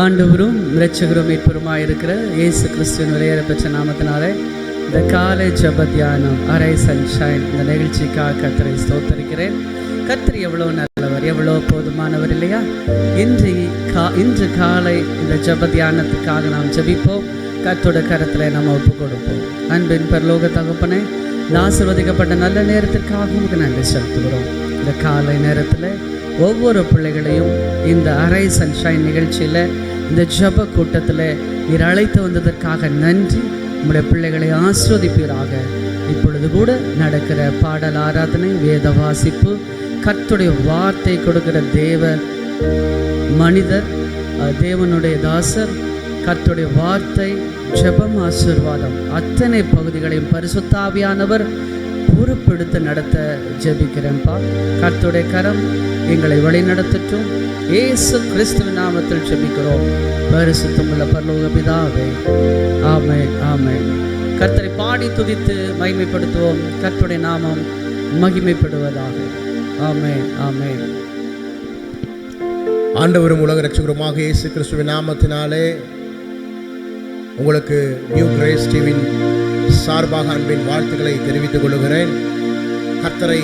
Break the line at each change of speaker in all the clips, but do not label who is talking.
ஆண்டவரும் இரட்சகரும் மீட்பருமாயிருக்கிற இயேசு கிறிஸ்துவின் விலையேறப்பெற்ற நாமத்தினாலே இந்த காலை ஜெப தியானம் அரை சன்ஷைன் இந்த நிகழ்ச்சிக்காக கர்த்தரை ஸ்தோத்தரிக்கிறேன். கர்த்தர் எவ்வளோ நல்லவர், எவ்வளோ போதுமானவர் இல்லையா? இன்று காலை இந்த ஜெப தியானத்துக்காக நாம் ஜெபிப்போம். கர்த்தரோட கரத்தில் நம்ம ஒப்பு கொடுப்போம். அன்பின் பரலோக தகப்பனே, இந்த ஆசீர்வதிக்கப்பட்ட நல்ல நேரத்திற்காக உங்களுக்கு நன்றி செலுத்துகிறோம். இந்த காலை நேரத்தில் ஒவ்வொரு பிள்ளைகளையும் இந்த அரை சன்ஷைன் நிகழ்ச்சியில், இந்த ஜெப கூட்டத்தில் நீர் அழைத்து வந்ததற்காக நன்றி. உங்களுடைய பிள்ளைகளை ஆஸ்வதிப்பீராக. இப்பொழுது கூட நடக்கிற பாடல் ஆராதனை, வேத வாசிப்பு, கர்த்தருடைய வார்த்தை கொடுக்கிற தேவ மனிதர், தேவனுடைய தாசர், கர்த்தருடைய வார்த்தை, ஜெபம், ஆசீர்வாதம், அத்தனை பகுதிகளையும் பரிசுத்த ஆவியானவர் பொறுப்பெடுத்து நடத்த ஜெபிக்கிறேன்ப்பா. கர்த்தருடைய கரம் எங்களை வழிநடத்தட்டும். இயேசு கிறிஸ்துவின் நாமத்தில் ஜெபிக்கிறோம் பரிசுத்தமுள்ள பரலோக பிதாவே, ஆமென், ஆமென். கர்த்தரை பாடி துதித்து மகிமைப்படுத்துவோம். கர்த்தருடைய நாமம் மகிமைப்படுவதாக. ஆமென், ஆமென்.
ஆண்டவரும் உலக இரட்சகருமாக இயேசு கிறிஸ்துவின் நாமத்தினாலே உங்களுக்கு நியூ கிரேஸ் டிவியின் சார்பாக அன்பின் வாழ்த்துக்களை தெரிவித்துக் கொள்கிறேன். கர்த்தரை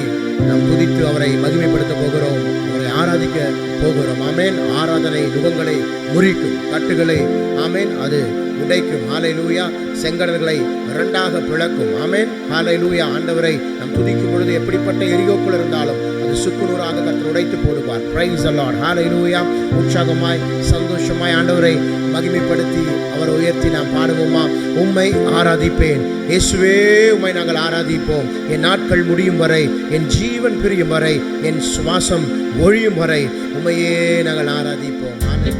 நாம் துதித்து அவரை மகிமைப்படுத்த போகிறோம், அவரை ஆராதிக்க போகிறோம். ஆமேன். ஆராதனை நுகங்களை முறிக்கும், கட்டுகளை ஆமேன் அது உடைக்கும். ஹல்லேலூயா. செங்கடல்களை இரண்டாக பிளக்கும். ஆமேன். ஹல்லேலூயா. ஆண்டவரை நாம் துதிக்கும் பொழுது எப்படிப்பட்ட எரியோக்குள் இருந்தாலும் அது சுக்குநூறாக கர்த்தர் உடைத்து போடுவார். Praise the Lord. ஹல்லேலூயா. உற்சாகமாய் சந்தோஷமாய் ஆண்டவரை மகிமைப்படுத்தி அவரை உயர்த்தி நாம் பாடுவோமா? உம்மை ஆராதிப்பேன் இயேசுவே, உம்மை நாங்கள் ஆராதிப்போம். என் நாட்கள் முடியும் வரை, என் ஜீவன் பிரியும் வரை, என் சுவாசம் ஒழியும் வரை உம்மையே நாங்கள் ஆராதிப்போம். ஆமென்.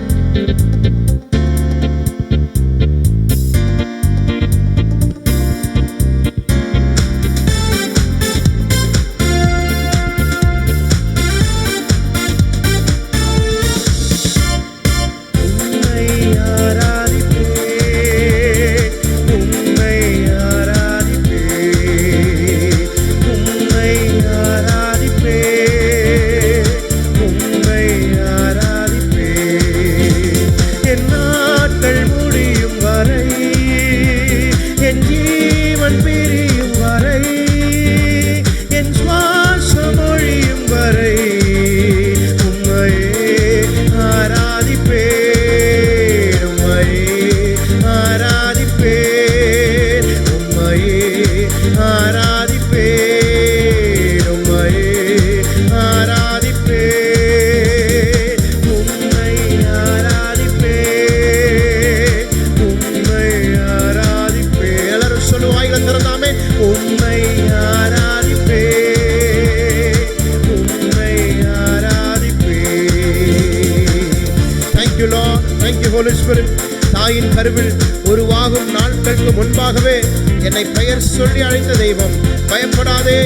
தாயின் கருவில் உருவாகும் நாட்களுக்கு முன்பாகவே என்னை பெயர் சொல்லி அழைத்த தெய்வம், பயப்படாதே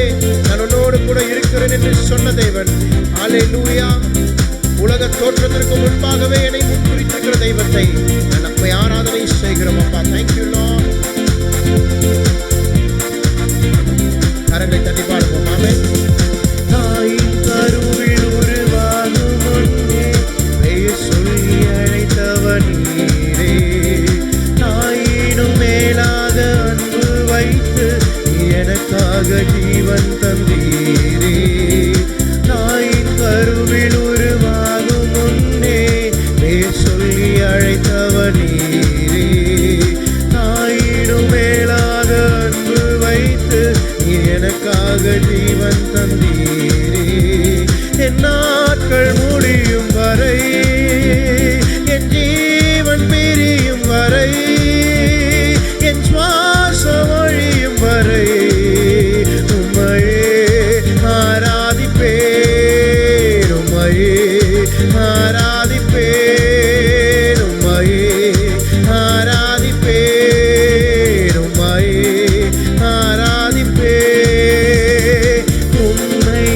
நான் உன்னோடு கூட இருக்கிறேன் என்று சொன்ன தேவன். ஹல்லேலூயா. உலக தோற்றத்திற்கு முன்பாகவே என்னை முன்குறித்திருக்கிற தெய்வத்தை நம்மை ஆராதனை செய்கிறோம். அப்பா, தேங்க்யூ லார்ட். கரங்களை தட்டி பாடுவோம். ஆமென். தாயின் கருவில் உருவாகும் முன்னே பெயர் சொல்லி அழைத்தவன் நீரே, தாயினும் மேலாக அன்பு வைத்து எனக்காக ஜீவன் தந்தீரே. தாயின் கருவில் உருவாகும் முன்னே பெயர் சொல்லி அழைத்தவன் நீரே, தாயினும் மேலாக அன்பு வைத்து எனக்காக ஜீவன் தந்தீரே. என் நாட்கள் முடியும் வரை, என் ஜீவன் பிரியும் வரை, என் சுவாசம் ஒழியும் வரை உம்மையே ஆராதிப்பேன், உம்மையே ஆராதிப்பேன், உம்மையே ஆராதிப்பேன், உம்மையே ஆராதிப்பேன், உம்மை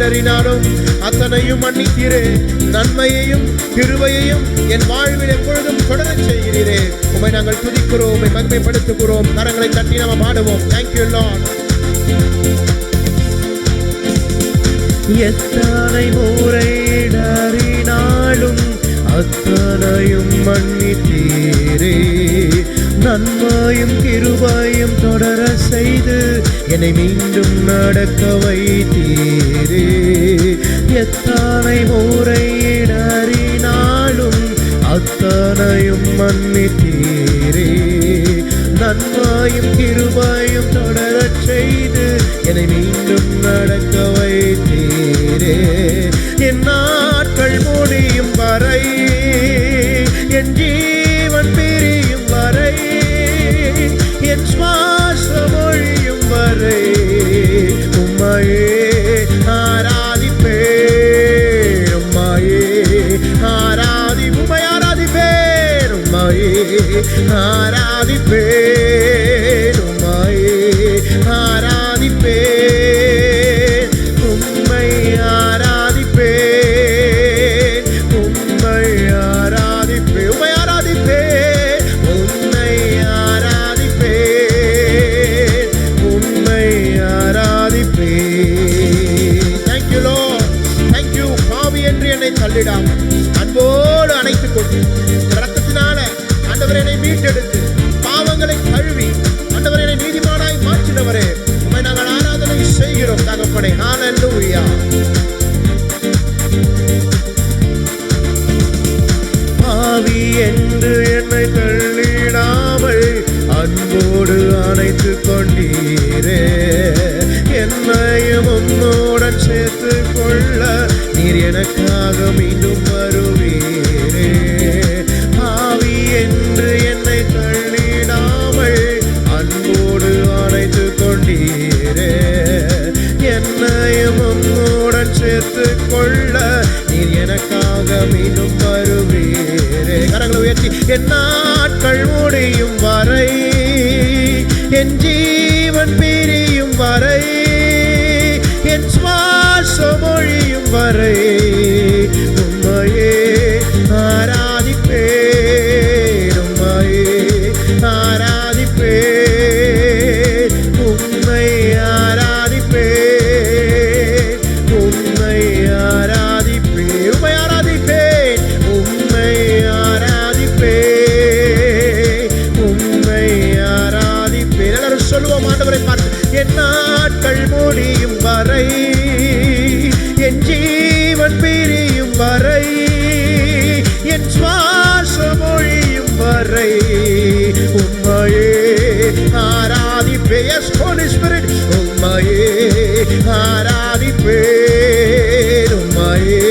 இடறினாலும் அத்தனையும் மன்னித்தீரே. நன்மையையும் கிருபையையும் என் வாழ்வில் எப்பொழுதும் தொடரச் செய்கிறீரே. உம்மை நாங்கள் துதிக்கிறோம், உம்மை மகிமைப்படுத்துகிறோம். கரங்களை தட்டி நாம் பாடுவோம். Thank you Lord.
எத்தனை முறை இடறினாலும் அத்தனையும் மன்னித்தீரே. நன்மையும் கிருபையும் தொடர செய்து என்னை மீண்டும் நடக்க வைத்தீரே. எத்தனை முறை இடறினாலும் அத்தனையும் மன்னித்தீரே. நன்மையும் கிருபையும் தொடர செய்து என்னை மீண்டும் நடக்க வைத்தீரே. என் நாட்கள் முடியும் வரை, என் ஜீவன் பிரியும் வரை, என் சுவாசம் ஒழியும் வரை உம்மையே ஆராதிப்பேன். உம்மையே உம்மை ஆராதிப்பேன். உம்மையே ஆராதிப்பேன். உம்மையே ஆராதிப்பேன். உம்மை ஆராதிப்பேன். உம்மை ஆராதிப்பேன். உம்மை ஆராதிப்பேன். உம்மை ஆராதிப்பேன். உம்மை ஆராதிப்பேன். Thank you Lord. Thank you. பாவி என்று என்னை தள்ளிடாமல் அன்போடு அணைத்துக் கொண்டு இரத்தத்தினால ஆண்டவரே என்னை மீட்டெடுத்து பாவங்களை கழுவி ஆண்டவரே என்னை நீதிமானாய் மாற்றினவரே, உம்மை நாங்கள் ஆராதனை செய்கிறோம் தகப்பனே. ஹல்லேலூயா. பாவி என்று என்னை தள்ளிடாமல் அன்போடு அணைத்துக் கொண்டீரே. என்னையும் உம்முடன் சேர்த்து கொள்ள நீர் எனக்காக மீண்டும் வருவீரே. பாவி என்று என்னை தள்ளிடாமல் அன்போடு அணைத்துக் கொண்டீரே. என்னையும் உம்முடன் சேர்த்து கொள்ள நீர் எனக்காக மீண்டும் வருவீரே. கரங்களை உயர்த்தி என் நாட்கள் முடியும் வரை, என் ஜீவன் பிரியும் வரை, என் சுவாசம் ஒழியும் வரை உம்மையே ஆராதிப்பேன். உம்மையே ஆராதிப்பேன். உம்மை ஆராதிப்பேன். உம்மை ஆராதிப்பேன். உம்மை ஆராதிப்பேன். உம்மை ஆராதிப்பேன். உம்மை ஆராதிப்பேன். எல்லாரும் சொல்லுவோம் ஆண்டவரை பார்த்து. என் நாட்கள் முடியும் வரை, என் ஜீவன் பிரியும் வரை, என் சுவாசம் ஒழியும் வரை உம்மையே ஆராதிப்பேன். Yes, Holy Spirit. உம்மையே ஆராதிப்பேன். உம்மையே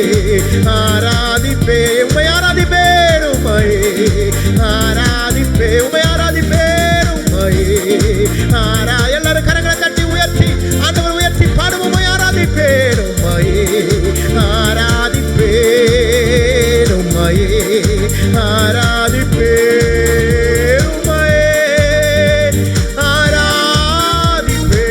ஆராதிப்பேன். உம்மை ஆராதிப்பேன். உம்மையே ஆராதிப்பேன். உம்மை ஆராதிப்பேன். உம்மையே எல்லாரும் கரங்களை தட்டி உயர்த்தி ஆண்டவர் உயர்த்தி பாடுவோம். உம்மை ஆராதிப்பேன். உம்மையே ஆராதிப்பேன். உம்மையே ஆராதிப்பேன். உம்மையே ஆராதிப்பேன்.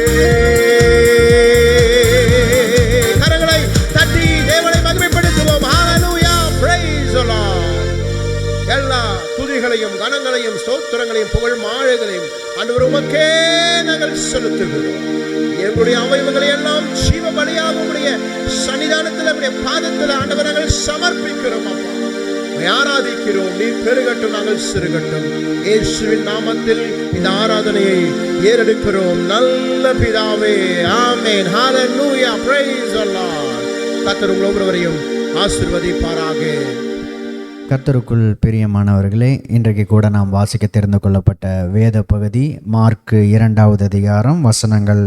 கரங்களை தட்டி தேவனை மகிமைப்படுத்துவோம். ஹல்லேலூயா. Praise the Lord. எல்லா துதிகளையும் கனங்களையும் ஸ்தோத்திரங்களையும் புகழ் மாழைகளையும் ஆண்டவர் உமக்கே நாங்கள் செலுத்துகிறோம். எங்களுடைய அவயவங்களை எல்லாம் ஜீவ பலியாக உம்முடைய சன்னிதானத்தில் உம்முடைய பாதத்தில் ஆண்டவர் நாங்கள் சமர்ப்பிக்கிறோம். அப்பா ஆராதிக்கிறோம். நீர் பெருகட்டும், நாங்கள் சிறுகட்டும். இயேசுவின் நாமத்தில் இந்த ஆராதனையை ஏறெடுக்கிறோம் நல்ல பிதாவே. Amen. Hallelujah. Praise the Lord. கர்த்தர் உங்கள் ஒவ்வொருவரையும் ஆசீர்வதிப்பாராக.
கர்த்தருக்குள் பிரியமானவர்களே, இன்றைக்கு கூட நாம் வாசிக்க தெரிந்து கொள்ளப்பட்ட வேத பகுதி மார்க்கு 2வது அதிகாரம் வசனங்கள்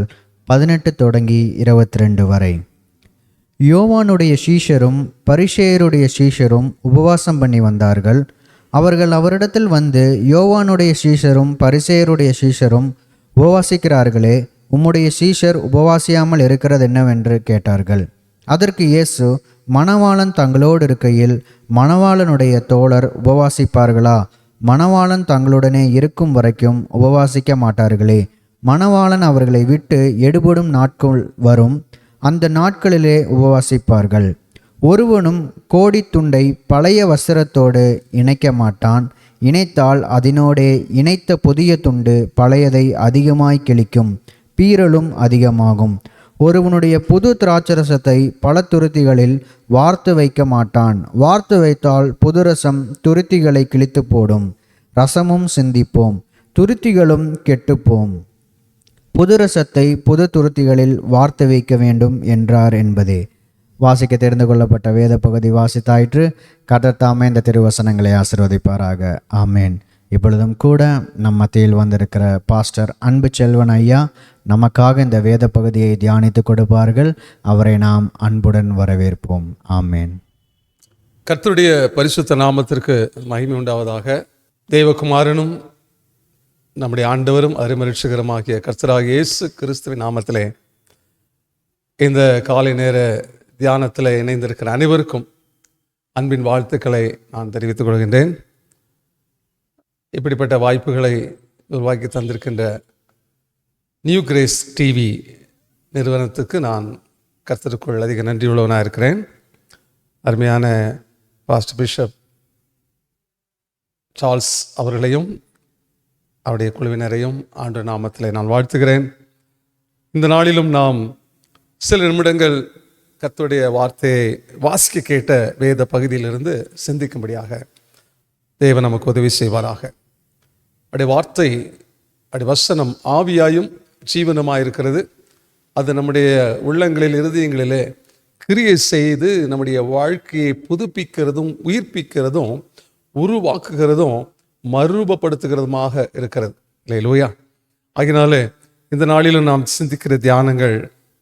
18 தொடங்கி 22 வரை. யோவானுடைய சீஷரும் பரிசேயருடைய சீஷரும் உபவாசம் பண்ணி வந்தார்கள். அவர்கள் அவரிடத்தில் வந்து, யோவானுடைய சீஷரும் பரிசேயருடைய சீஷரும் உபவாசிக்கிறார்களே, உம்முடைய சீஷர் உபவாசியாமல் இருக்கிறது என்னவென்று கேட்டார்கள். அதற்கு இயேசு, மணவாளன் தங்களோடு இருக்கையில் மணவாளனுடைய தோழர் உபவாசிப்பார்களா? மணவாளன் தங்களுடனே இருக்கும் வரைக்கும் உபவாசிக்க மாட்டார்களே. மணவாளன் அவர்களை விட்டு எடுபடும் நாட்கள் வரும், அந்த நாட்களிலே உபவாசிப்பார்கள். ஒருவனும் கோடித்துண்டை பழைய வஸ்திரத்தோடு இணைக்க மாட்டான். இணைத்தால் அதனோடே இணைத்த புதிய துண்டு பழையதை அதிகமாய் கிழிக்கும், பீறலும் அதிகமாகும். ஒருவனுடைய புது திராட்சரசத்தை பல துருத்திகளில் வார்த்து வைக்க மாட்டான். வார்த்து வைத்தால் புதுரசம் துருத்திகளை கிழித்து போடும், ரசமும் சிந்திப்போம், துருத்திகளும் கெட்டுப்போம். புதுரசத்தை புது துருத்திகளில் வார்த்து வைக்க வேண்டும் என்றார் என்பதே. வாசிக்க தெரிந்து கொள்ளப்பட்ட வேத பகுதி வாசித்தாயிற்று. கர்த்தர் தாமே இந்த திருவசனங்களை ஆசீர்வதிப்பாராக. ஆமேன். இப்பொழுதும் கூட நம் மத்தியில் வந்திருக்கிற பாஸ்டர் அன்பு செல்வன் ஐயா நமக்காக இந்த வேத பகுதியை தியானித்து கொடுப்பார்கள். அவரை நாம் அன்புடன் வரவேற்போம். ஆமேன்.
கர்த்தருடைய பரிசுத்த நாமத்திற்கு மகிமை உண்டாவதாக. தேவகுமாரனும் நம்முடைய ஆண்டவரும் அருமரட்சகருமாகிய கர்த்தராகிய இயேசு கிறிஸ்துவின் நாமத்திலே இந்த காலை நேர தியானத்தில் இணைந்திருக்கிற அனைவருக்கும் அன்பின் வாழ்த்துக்களை நான் தெரிவித்துக் கொள்கின்றேன். இப்படிப்பட்ட வாய்ப்புகளை உருவாக்கி தந்திருக்கின்ற நியூ கிரேஸ் டிவி நிறுவனத்துக்கு நான் கர்த்தருக்குள் அதிக நன்றியுள்ளவனாக இருக்கிறேன். அருமையான பாஸ்டர் பிஷப் சார்ல்ஸ் அவர்களையும் அவருடைய குழுவினரையும் ஆண்டு நாமத்தில் நான் வாழ்த்துகிறேன். இந்த நாளிலும் நாம் சில நிமிடங்கள் கர்த்தருடைய வார்த்தையை வாசிக்க கேட்ட வேத பகுதியிலிருந்து சிந்திக்கும்படியாக தேவன் நமக்கு உதவி செய்வாராக. அப்படி வார்த்தை, அப்படி வசனம் ஆவியாயும் ஜீவனமாயிருக்கிறது. அது நம்முடைய உள்ளங்களில் இருதயங்களிலே கிரியை செய்து நம்முடைய வாழ்க்கையை புதுப்பிக்கிறதும் உயிர்ப்பிக்கிறதும் உருவாக்குகிறதும் மறுரூபப்படுத்துகிறதுமாக இருக்கிறது. இல்லையா? ஆகினாலே இந்த நாளிலும் நாம் சிந்திக்கிற தியானங்கள்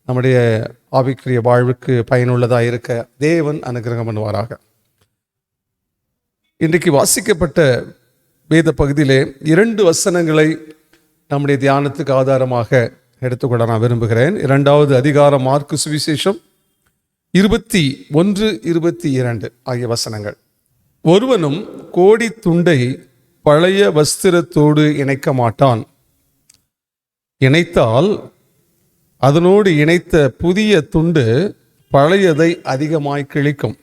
நம்முடைய ஆவிக்குரிய வாழ்வுக்கு பயனுள்ளதாக இருக்க தேவன் அனுகிரகம் பண்ணுவாராக. இன்றைக்கு வாசிக்கப்பட்ட வேத பகுதியிலே 2 வசனங்களை நம்முடைய தியானத்துக்கு ஆதாரமாக எடுத்துக்கொள்ள நான் விரும்புகிறேன். 2வது அதிகாரம் மார்க்கு சுவிசேஷம் 21-22 ஆகிய வசனங்கள். ஒருவனும் கோடி துண்டை பழைய வஸ்திரத்தோடு இணைக்க மாட்டான். இணைத்தால் அதனோடு இணைத்த புதிய துண்டு பழையதை அதிகமாய் கிழிக்கும்,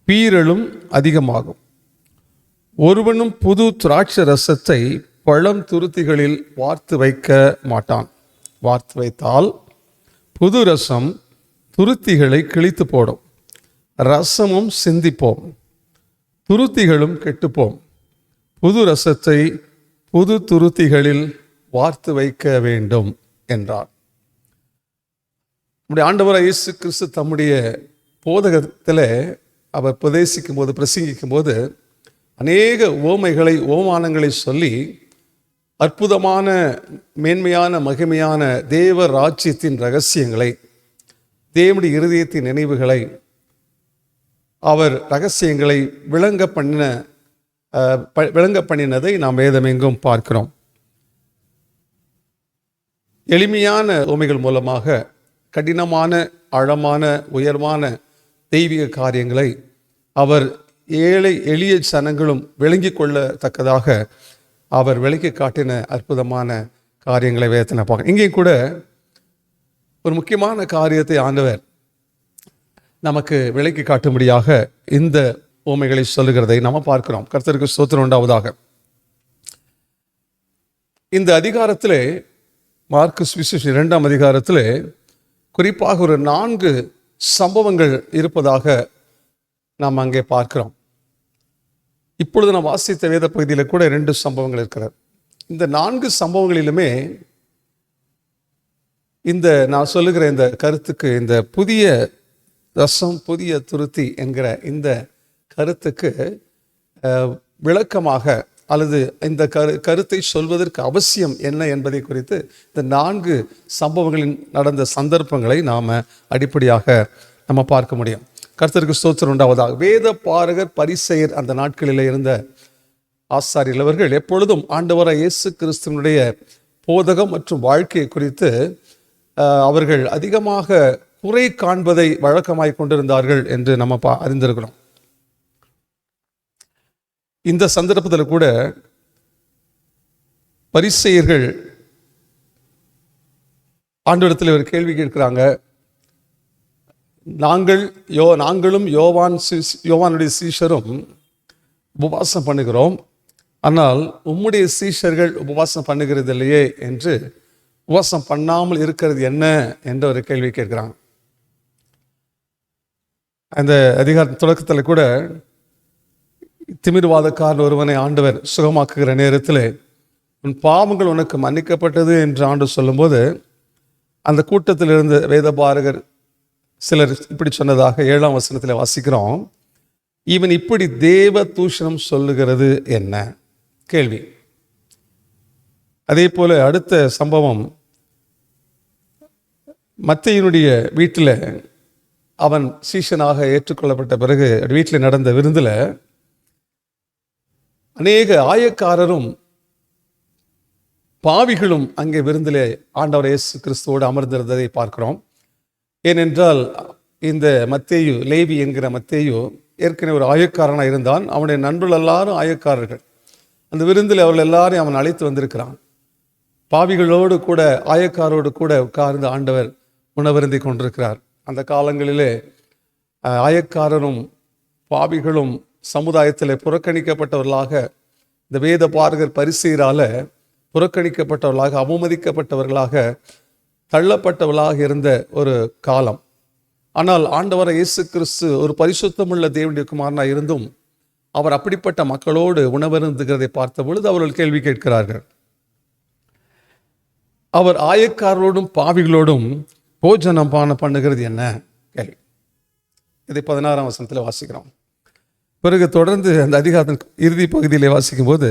பீறலும் அதிகமாகும். ஒருவனும் புது திராட்சை ரசத்தை பழம் துருத்திகளில் வார்த்து வைக்க மாட்டான். வார்த்து வைத்தால் புது ரசம் துருத்திகளை கிழித்து போடும், ரசமும் சிந்திப்போம், துருத்திகளும் கெட்டுப்போம். புது ரசத்தை புது துருத்திகளில் வார்த்து வைக்க வேண்டும் என்றார். நம்முடைய ஆண்டவராகிய இயேசு கிறிஸ்து தம்முடைய போதகத்தில் அவர் பிரசிங்கிக்கும் போது அநேக உவமைகளை, உவமானங்களை சொல்லி அற்புதமான, மேன்மையான, மகிமையான தேவ ராஜ்யத்தின் ரகசியங்களை, தேவனுடைய இருதயத்தின் நினைவுகளை, அவர் ரகசியங்களை விளங்க பண்ணினதை நாம் வேதமெங்கும் பார்க்கிறோம். எளிமையான உவமைகள் மூலமாக கடினமான, ஆழமான, உயர்வான தெய்வீக காரியங்களை அவர் ஏழை எளிய ஜனங்களும் விளங்கி கொள்ளத்தக்கதாக அவர் விளக்கி காட்டின அற்புதமான காரியங்களை வேதனை பார்க்க. இங்கேயும் கூட ஒரு முக்கியமான காரியத்தை ஆண்டவர் நமக்கு விளக்கி காட்டும்படியாக இந்த உவமைகளை சொல்லுகிறதை நாம் பார்க்கிறோம். கர்த்தருக்கு ஸ்தோத்திரம் உண்டாவதாக. இந்த அதிகாரத்திலே, மார்க்கு சுவிசேஷம் 2ஆம் அதிகாரத்திலே குறிப்பாக ஒரு 4 சம்பவங்கள் இருப்பதாக நாம் அங்கே பார்க்கிறோம். இப்பொழுது நாம் வாசித்த வேத பகுதியில் கூட 2 சம்பவங்கள் இருக்கிறது. இந்த 4 சம்பவங்களிலுமே இந்த நான் சொல்லுகிற இந்த கருத்துக்கு, இந்த புதிய ரசம் புதிய துருத்தி என்கிற இந்த கருத்துக்கு விளக்கமாக அல்லது இந்த கருத்தை சொல்வதற்கு அவசியம் என்ன என்பதை குறித்து இந்த 4 சம்பவங்களில் நடந்த சந்தர்ப்பங்களை நாம் அடிப்படையாக நம்ம பார்க்க முடியும். கர்த்தருக்கு ஸ்தோத்திரம் உண்டாவதாக. வேத பாரகர், பரிசேயர், அந்த நாட்களில் இருந்த ஆசாரியர்கள் அவர்கள் எப்பொழுதும் ஆண்டவராகிய இயேசு கிறிஸ்துவினுடைய போதகம் மற்றும் வாழ்க்கையை குறித்து அவர்கள் அதிகமாக குறை காண்பதை வழக்கமாய் கொண்டிருந்தார்கள் என்று நம்ம அறிந்திருக்கிறோம். இந்த சந்தர்ப்பத்தில் கூட பரிசேயர்கள் ஆண்டவரிடத்தில் ஒரு கேள்வி கேட்கிறாங்க. நாங்களும் யோவானுடைய சீஷரும் உபவாசம் பண்ணுகிறோம், ஆனால் உம்முடைய சீஷர்கள் உபவாசம் பண்ணுகிறது இல்லையே என்று உபவாசம் பண்ணாமல் இருக்கிறது என்ன என்ற ஒரு கேள்வி கேட்கிறாங்க. அந்த அதிகார தொடக்கத்தில் கூட திமிர்வாதக்காரன் ஒருவனை ஆண்டவர் சுகமாக்குகிற நேரத்தில் உன் பாவங்கள் உனக்கு மன்னிக்கப்பட்டது என்று ஆண்டு சொல்லும்போது அந்த கூட்டத்தில் இருந்த வேதபாரகர் சிலர் இப்படி சொன்னதாக 7ஆம் வசனத்தில் வாசிக்கிறோம். இவன் இப்படி தேவ தூஷணம் சொல்லுகிறது என்ன கேள்வி. அதே போல அடுத்த சம்பவம், மத்தேயுனுடைய வீட்டில் அவன் சீஷனாக ஏற்றுக்கொள்ளப்பட்ட பிறகு வீட்டில் நடந்த விருந்தில் அநேக ஆயக்காரரும் பாவிகளும் அங்கே விருந்திலே ஆண்டவர் இயேசு கிறிஸ்துவோடு அமர்ந்திருந்ததை பார்க்கிறோம். ஏனென்றால் இந்த மத்தேயு, லேவி என்கிற மத்தேயு ஏற்கனவே ஒரு ஆயக்காரனாக இருந்தான். அவனுடைய நண்பர்கள் எல்லாரும் ஆயக்காரர்கள். அந்த விருந்தில் அவர்கள் எல்லாரையும் அவன் அழைத்து வந்திருக்கிறான். பாவிகளோடு கூட ஆயக்காரோடு கூட உட்கார்ந்து ஆண்டவர் உணவருந்தி கொண்டிருக்கிறார். அந்த காலங்களிலே ஆயக்காரரும் பாவிகளும் சமுதாயத்தில் புறக்கணிக்கப்பட்டவர்களாக, இந்த வேத பாரகர் பரிசேயரால புறக்கணிக்கப்பட்டவர்களாக, அவமதிக்கப்பட்டவர்களாக, தள்ளப்பட்டவர்களாக இருந்த ஒரு காலம். ஆனால் ஆண்டவர் இயேசு கிறிஸ்து ஒரு பரிசுத்தமுள்ள தேவனுடைய குமாரனாக இருந்தும் அவர் அப்படிப்பட்ட மக்களோடு உணவருந்துகிறதை பார்த்த பொழுது அவர்கள் கேள்வி கேட்கிறார்கள். அவர் ஆயக்காரரோடும் பாவிகளோடும் போஜனம் பானம் பண்ணுகிறது என்ன கேள்வி. இதை 16ஆம் வசனத்தில் வாசிக்கிறோம். பிறகு தொடர்ந்து அந்த அதிகாரத்தின் இறுதி பகுதியிலே வாசிக்கும் போது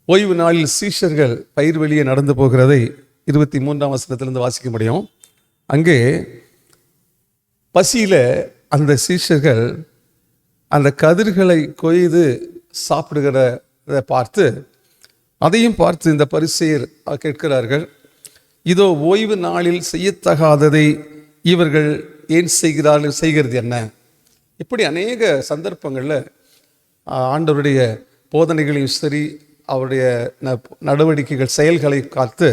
ஓய்வு நாளில் சீஷர்கள் பயிர் வெளியே நடந்து போகிறதை 23ஆம் வசனத்திலிருந்து வாசிக்க முடியும். அங்கே பசியில் அந்த சீஷர்கள் அந்த கதிர்களை கொய்து சாப்பிடுகிறத பார்த்து, அதையும் பார்த்து இந்த பரிசேயர் கேட்கிறார்கள், இதோ ஓய்வு நாளில் செய்யத்தகாததை இவர்கள் ஏன் செய்கிறது என்ன? இப்படி அநேக சந்தர்ப்பங்களில் ஆண்டவருடைய போதனைகளையும் சரி, அவருடைய நடவடிக்கைகள் செயல்களை பார்த்து,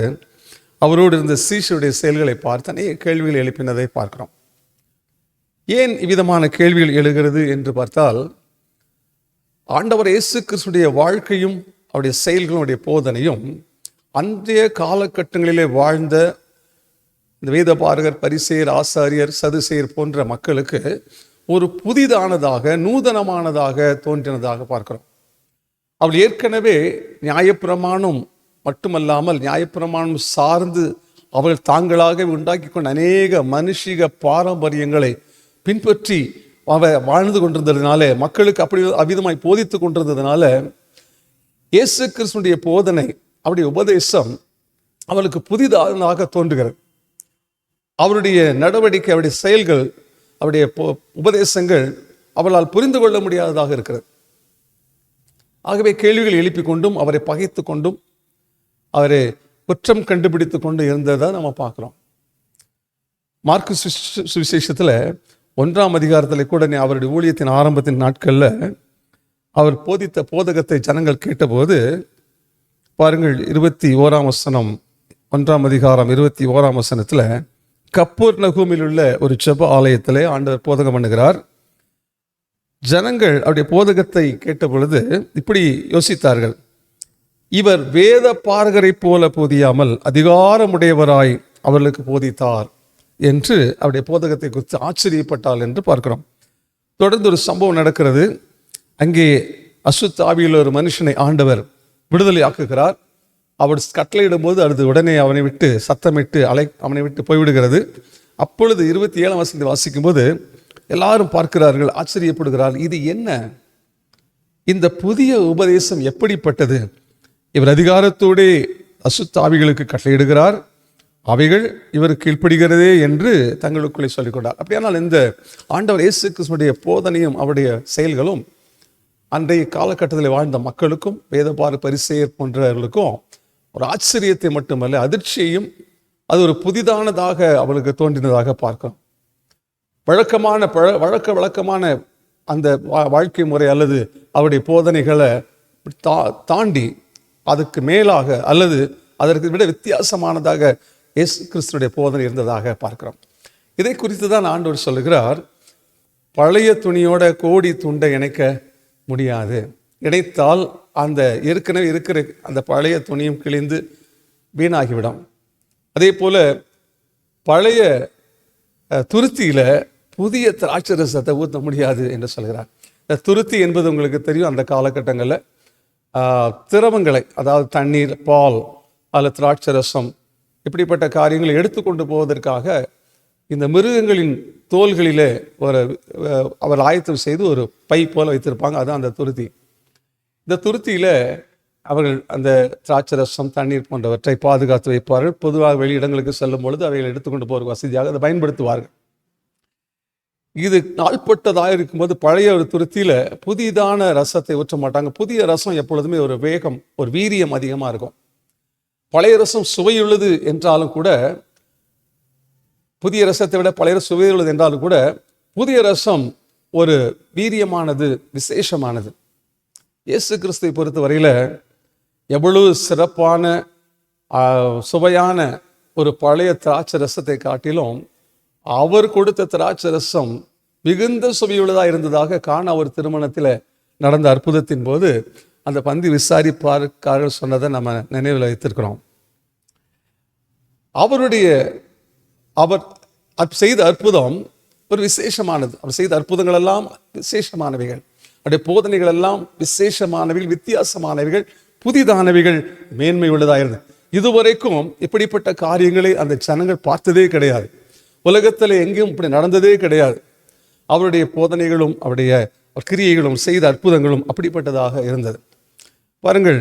அவரோடு இருந்த சீஷருடைய செயல்களை பார்த்து அநேக கேள்விகள் எழுப்பினதை பார்க்கிறோம். ஏன் இவ்விதமான கேள்விகள் எழுகிறது என்று பார்த்தால், ஆண்டவர் இயேசு கிறிஸ்துடைய வாழ்க்கையும் அவருடைய செயல்களுடைய போதனையும் அன்றைய காலகட்டங்களிலே வாழ்ந்த இந்த வேதபாரகர், பரிசேயர், ஆசாரியர், சதுசேயர் போன்ற மக்களுக்கு ஒரு புதிதானதாக, நூதனமானதாக தோன்றினதாக பார்க்கிறோம். அவள் ஏற்கனவே நியாயப்பிரமாணம் மட்டுமல்லாமல் நியாயப்பிரமாணம் சார்ந்து அவர்கள் தாங்களாக உண்டாக்கி கொண்ட அநேக மனுஷிக பாரம்பரியங்களை பின்பற்றி வாழ்ந்து கொண்டிருந்ததுனால, மக்களுக்கு அப்படி அவ்விதமாய் போதித்து கொண்டிருந்ததுனால, இயேசு கிறிஸ்துடைய போதனை, அவருடைய உபதேசம் அவளுக்கு புதிதாக தோன்றுகிறது. அவருடைய நடவடிக்கை, அவருடைய செயல்கள், அவருடைய உபதேசங்கள் அவளால் புரிந்து கொள்ள முடியாததாக இருக்கிறது. ஆகவே கேள்விகள் எழுப்பி கொண்டும் அவரை பகைத்து கொண்டும் அவரை குற்றம் கண்டுபிடித்து கொண்டு இருந்ததை நம்ம பார்க்குறோம். மார்க்கு சுவிசேஷத்தில் 1ஆம் அதிகாரத்தில் கூட அவருடைய ஊழியத்தின் ஆரம்பத்தின் நாட்களில் அவர் போதித்த போதகத்தை ஜனங்கள் கேட்டபோது பாருங்கள், 21ஆம் வசனம், 1ஆம் அதிகாரம் 21ஆம் வசனத்தில், கப்பர்நகூமில் உள்ள ஒரு ஜெப ஆலயத்திலே ஆண்டவர் போதகம் பண்ணுகிறார். ஜனங்கள் அவருடைய போதகத்தை கேட்ட பொழுது இப்படி யோசித்தார்கள், இவர் வேத பாரகரை போல போதியாமல் அதிகாரமுடையவராய் அவர்களுக்கு போதித்தார் என்று அவருடைய போதகத்தை குறித்து ஆச்சரியப்பட்டாள் என்று பார்க்கிறோம். தொடர்ந்து ஒரு சம்பவம் நடக்கிறது. அங்கே அசுத்த ஆவியில் ஒரு மனுஷனை ஆண்டவர் விடுதலை ஆக்குகிறார். அவர் கட்டளையிடும் போது அது உடனே அவனை விட்டு சத்தமிட்டு அவனை விட்டு போய்விடுகிறது. அப்பொழுது 27ஆம் வசனத்தை வாசிக்கும் போது எல்லாரும் பார்க்கிறார்கள், ஆச்சரியப்படுகிறார்கள், இது என்ன? இந்த புதிய உபதேசம் எப்படிப்பட்டது? இவர் அதிகாரத்தோடு அசுத்த ஆவிகளுக்கு கட்டளையிடுகிறார், அவைகள் இவருக்கு கீழ்ப்படுகிறதே என்று தங்களுக்குள்ளே சொல்லிக்கொண்டார். அப்படியானால் இந்த ஆண்டவர் இயேசு கிறிஸ்துவுடைய போதனையும் அவருடைய செயல்களும் அன்றைய காலகட்டத்தில் வாழ்ந்த மக்களுக்கும் வேதபார பரிசேயர் போன்றவர்களுக்கும் ஒரு ஆச்சரியத்தை மட்டுமல்ல, அதிர்ச்சியையும், அது ஒரு புதிதானதாக அவளுக்கு தோன்றினதாக பார்க்கிறோம். வழக்கமான அந்த வாழ்க்கை முறை அல்லது அவருடைய போதனைகளை தாண்டி அதுக்கு மேலாக அல்லது அதற்கு விட வித்தியாசமானதாக இயேசு கிறிஸ்துடைய போதனை இருந்ததாக பார்க்கிறோம். இதை குறித்து தான் ஆண்டவர் சொல்லுகிறார், பழைய துணியோட கோடி துண்டை இணைக்க முடியாது. இணைத்தால் அந்த ஏற்கனவே இருக்கிற அந்த பழைய துணியும் கிழிந்து வீணாகிவிடும். அதே போல பழைய துருத்தியில் புதிய திராட்சை ரசத்தை ஊற்ற முடியாது என்று சொல்கிறார். இந்த துருத்தி என்பது உங்களுக்கு தெரியும், அந்த காலகட்டங்களில் திரவங்களை, அதாவது தண்ணீர், பால் அல்லது திராட்சை ரசம் இப்படிப்பட்ட காரியங்களை எடுத்துக்கொண்டு போவதற்காக இந்த மிருகங்களின் தோள்களிலே அவர் ஆயத்தம் செய்து ஒரு பை போல வைத்திருப்பாங்க. அதுதான் அந்த துருத்தி. இந்த துருத்தியில் அவர்கள் அந்த திராட்சை ரசம், தண்ணீர் போன்றவற்றை பாதுகாத்து வைப்பார்கள். பொதுவாக வெளியிடங்களுக்கு செல்லும் பொழுது அவைகளை எடுத்துக்கொண்டு போகிற வசதியாக அதை பயன்படுத்துவார்கள். இது நாள்பட்டதாக இருக்கும்போது பழைய ஒரு துருத்தியில் புதிதான ரசத்தை ஊற்ற மாட்டாங்க. புதிய ரசம் எப்பொழுதுமே ஒரு வேகம், ஒரு வீரியம் அதிகமாக இருக்கும். பழைய ரசம் சுவையுள்ளது என்றாலும் கூட, புதிய ரசத்தை விட பழைய சுவையுள்ளது என்றாலும் கூட, புதிய ரசம் ஒரு வீரியமானது, விசேஷமானது. இயேசு கிறிஸ்துவை பொறுத்த வரையில் எவ்வளவு சிறப்பான சுவையான ஒரு பழைய திராட்சை ரசத்தை காட்டிலும் அவர் கொடுத்த திராட்சை ரசம் மிகுந்த சுவையுள்ளதாக இருந்ததாக காண அவர் திருமணத்தில் நடந்த அற்புதத்தின் போது அந்த பந்தி விசாரிப்பார்கள் சொன்னதை நம்ம நினைவில் வைத்திருக்கிறோம். அவர் செய்த அற்புதம் ஒரு விசேஷமானது. அவர் செய்த அற்புதங்கள் எல்லாம் விசேஷமானவைகள். அவருடைய போதனைகள் எல்லாம் விசேஷமானவைகள், வித்தியாசமானவைகள், புதிதானவைகள், மேன்மை உள்ளதாக இருந்தது. இதுவரைக்கும் இப்படிப்பட்ட காரியங்களை அந்த ஜனங்கள் பார்த்ததே கிடையாது. உலகத்தில் எங்கேயும் இப்படி நடந்ததே கிடையாது. அவருடைய போதனைகளும் அவருடைய கிரியைகளும் செய்த அற்புதங்களும் அப்படிப்பட்டதாக இருந்தது. பாருங்கள்,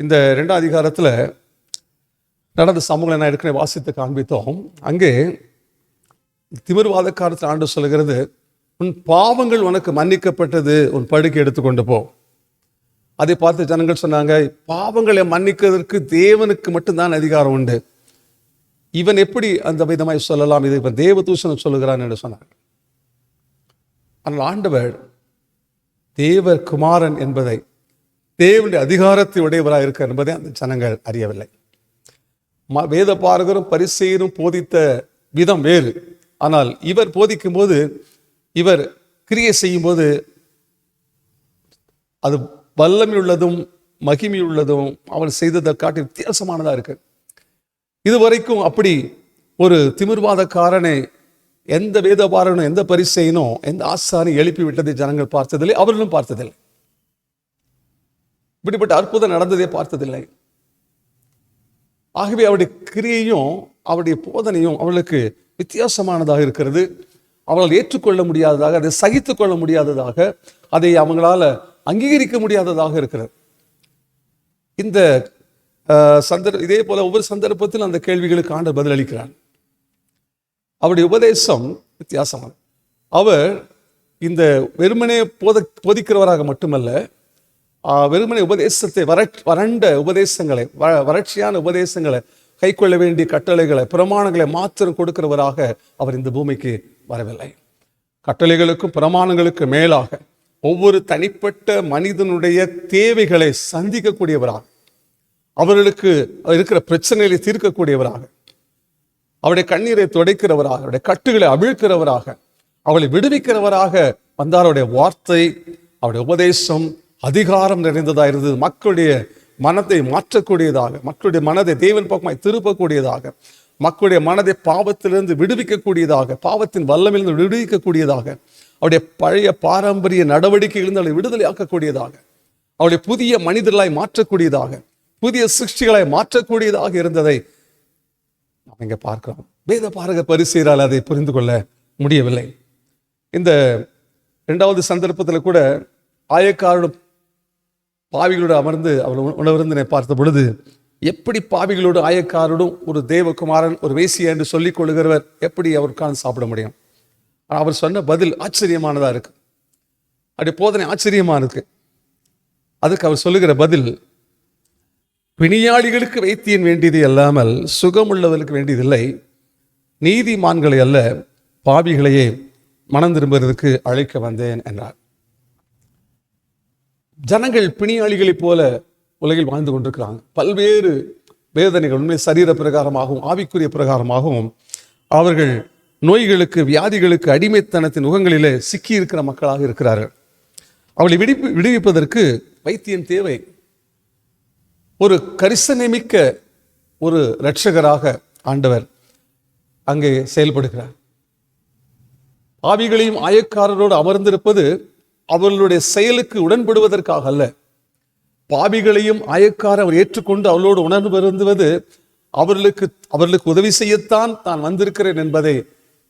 இந்த 2ஆம் அதிகாரத்தில் நடந்த சம்பவங்களை நான் ஏற்கனவே வாசித்து காண்பித்தோம். அங்கே திமிர்வாதக்காரத்தில் ஆண்டு சொல்கிறது, உன் பாவங்கள் உனக்கு மன்னிக்கப்பட்டது, உன் படுக்கை எடுத்துக்கொண்டு போ. அதை பார்த்து ஜனங்கள் சொன்னாங்க, பாவங்களை மன்னிக்கிறதுக்கு தேவனுக்கு மட்டும்தான் அதிகாரம் உண்டு, இவன் எப்படி அந்த விதமாய் சொல்லலாம், இது இவன் தேவ தூஷணம் சொல்லுகிறான் என்று சொன்னார். ஆனால் ஆண்டவர் தேவ குமாரன் என்பதை, தேவனுடைய அதிகாரத்தை உடையவராக இருக்க என்பதை அந்த ஜனங்கள் அறியவில்லை. வேத பாரகரும் பரிசேயரும் போதித்த விதம் வேறு. ஆனால் இவர் போதிக்கும் போது, இவர் கிரியை செய்யும் போது அது வல்லமை உள்ளதும் மகிமை உள்ளதும் அவர் செய்ததை காட்டி வித்தியாசமானதாக இருக்கு. இதுவரைக்கும் அப்படி ஒரு திமிர்வாதக்காரனை எந்த வேதபாரனும், எந்த பரிசேயனும், எந்த ஆசாரியும் எழுப்பி விட்டதை ஜனங்கள் பார்த்ததில்லை, அவர்களும் பார்த்ததில்லை. இப்படிப்பட்ட அற்புதம் நடந்ததே பார்த்ததில்லை. ஆகவே அவருடைய கிரியையும் அவருடைய போதனையும் அவர்களுக்கு வித்தியாசமானதாக இருக்கிறது. அவர்களால் ஏற்றுக்கொள்ள முடியாததாக, அதை சகித்து கொள்ள முடியாததாக, அதை அவங்களால அங்கீகரிக்க முடியாததாக இருக்கிறது. இந்த இதே போல ஒவ்வொரு சந்தர்ப்பத்திலும் அந்த கேள்விகளுக்கு ஆண்டவர் பதிலளிக்கிறார். அவருடைய உபதேசம் வித்தியாசமானது. அவர் இந்த வெறுமனே போதிக்கிறவராக மட்டுமல்ல, வெறுமனே உபதேசத்தை வறண்ட உபதேசங்களை, வறட்சியான உபதேசங்களை, கைக்கொள்ள வேண்டிய கட்டளைகளை, பிரமாணங்களை மாத்திரம் கொடுக்கிறவராக அவர் இந்த பூமிக்கு வரவில்லை. கட்டளைகளுக்கும் பிரமாணங்களுக்கு மேலாக ஒவ்வொரு தனிப்பட்ட மனிதனுடைய தேவைகளை சந்திக்கக்கூடியவராக, அவர்களுக்கு இருக்கிற பிரச்சனைகளை தீர்க்கக்கூடியவராக, அவருடைய கண்ணீரை துடைக்கிறவராக, அவருடைய கட்டுகளை அவிழ்க்கிறவராக, அவளை விடுவிக்கிறவராக வந்தார். அவருடைய வார்த்தை, அவருடைய உபதேசம் அதிகாரம் நிறைந்ததாக இருந்தது. மக்களுடைய மனதை மாற்றக்கூடியதாக, மக்களுடைய மனதை தேவன் பக்கமாய் திருப்பக்கூடியதாக, மக்களுடைய மனதை பாவத்திலிருந்து விடுவிக்கக்கூடியதாக, பாவத்தின் வல்லமிலிருந்து விடுவிக்கக்கூடியதாக, அவருடைய பழைய பாரம்பரிய நடவடிக்கைகளிலிருந்து அவளை விடுதலை ஆக்கக்கூடியதாக, அவருடைய புதிய மனிதர்களாய் மாற்றக்கூடியதாக, புதிய சிருஷ்டிகளாய் மாற்றக்கூடியதாக இருந்ததை நாம் இங்கே பார்க்கிறோம். வேத பாரக பரிசேயரால் அதை புரிந்து கொள்ள முடியவில்லை. இந்த 2வது சந்தர்ப்பத்தில் கூட ஆயக்காரனும் பாவிகளோடு அமர்ந்து அவர் உணவருந்தினை பார்த்த பொழுது, எப்படி பாவிகளோடு ஆயக்காரோடும் ஒரு தேவகுமாரன், ஒரு வேசியா என்று சொல்லிக் கொள்கிறவர் எப்படி அவர் உட்கார்ந்து சாப்பிட முடியும்? அவர் சொன்ன பதில் ஆச்சரியமானதா இருக்கு. அப்படி போதனை ஆச்சரியமா இருக்கு. அதுக்கு அவர் சொல்லுகிற பதில், பிணியாளிகளுக்கு வைத்தியன் வேண்டியது அல்லாமல் சுகமுள்ளவர்களுக்கு வேண்டியதில்லை, நீதிமான்களை அல்ல பாவிகளையே மனம் திரும்புவதற்கு அழைக்க வந்தேன் என்றார். ஜனங்கள் பிணியாளிகளைப் போல உலகில் வாழ்ந்து கொண்டிருக்கிறாங்க. பல்வேறு வேதனைகள், உண்மை சரீர பிரகாரமாகவும் ஆவிக்குரிய பிரகாரமாகவும் அவர்கள் நோய்களுக்கு, வியாதிகளுக்கு, அடிமைத்தனத்தின் முகங்களிலே சிக்கி இருக்கிற மக்களாக இருக்கிறார்கள். அவளை விடுவிப்பதற்கு வைத்தியன் தேவை. ஒரு கரிசனைமிக்க ஒரு இரட்சகராக ஆண்டவர் அங்கே செயல்படுகிறார். பாவிகளையும் ஆயக்காரரோடு அமர்ந்திருப்பது அவர்களுடைய செயலுக்கு உடன்படுவதற்காக அல்ல. பாவிகளையும் ஆயக்கார அவர் ஏற்றுக்கொண்டு அவளோடு உணர்வு வருந்துவது அவர்களுக்கு உதவி செய்யத்தான் தான் வந்திருக்கிறேன் என்பதை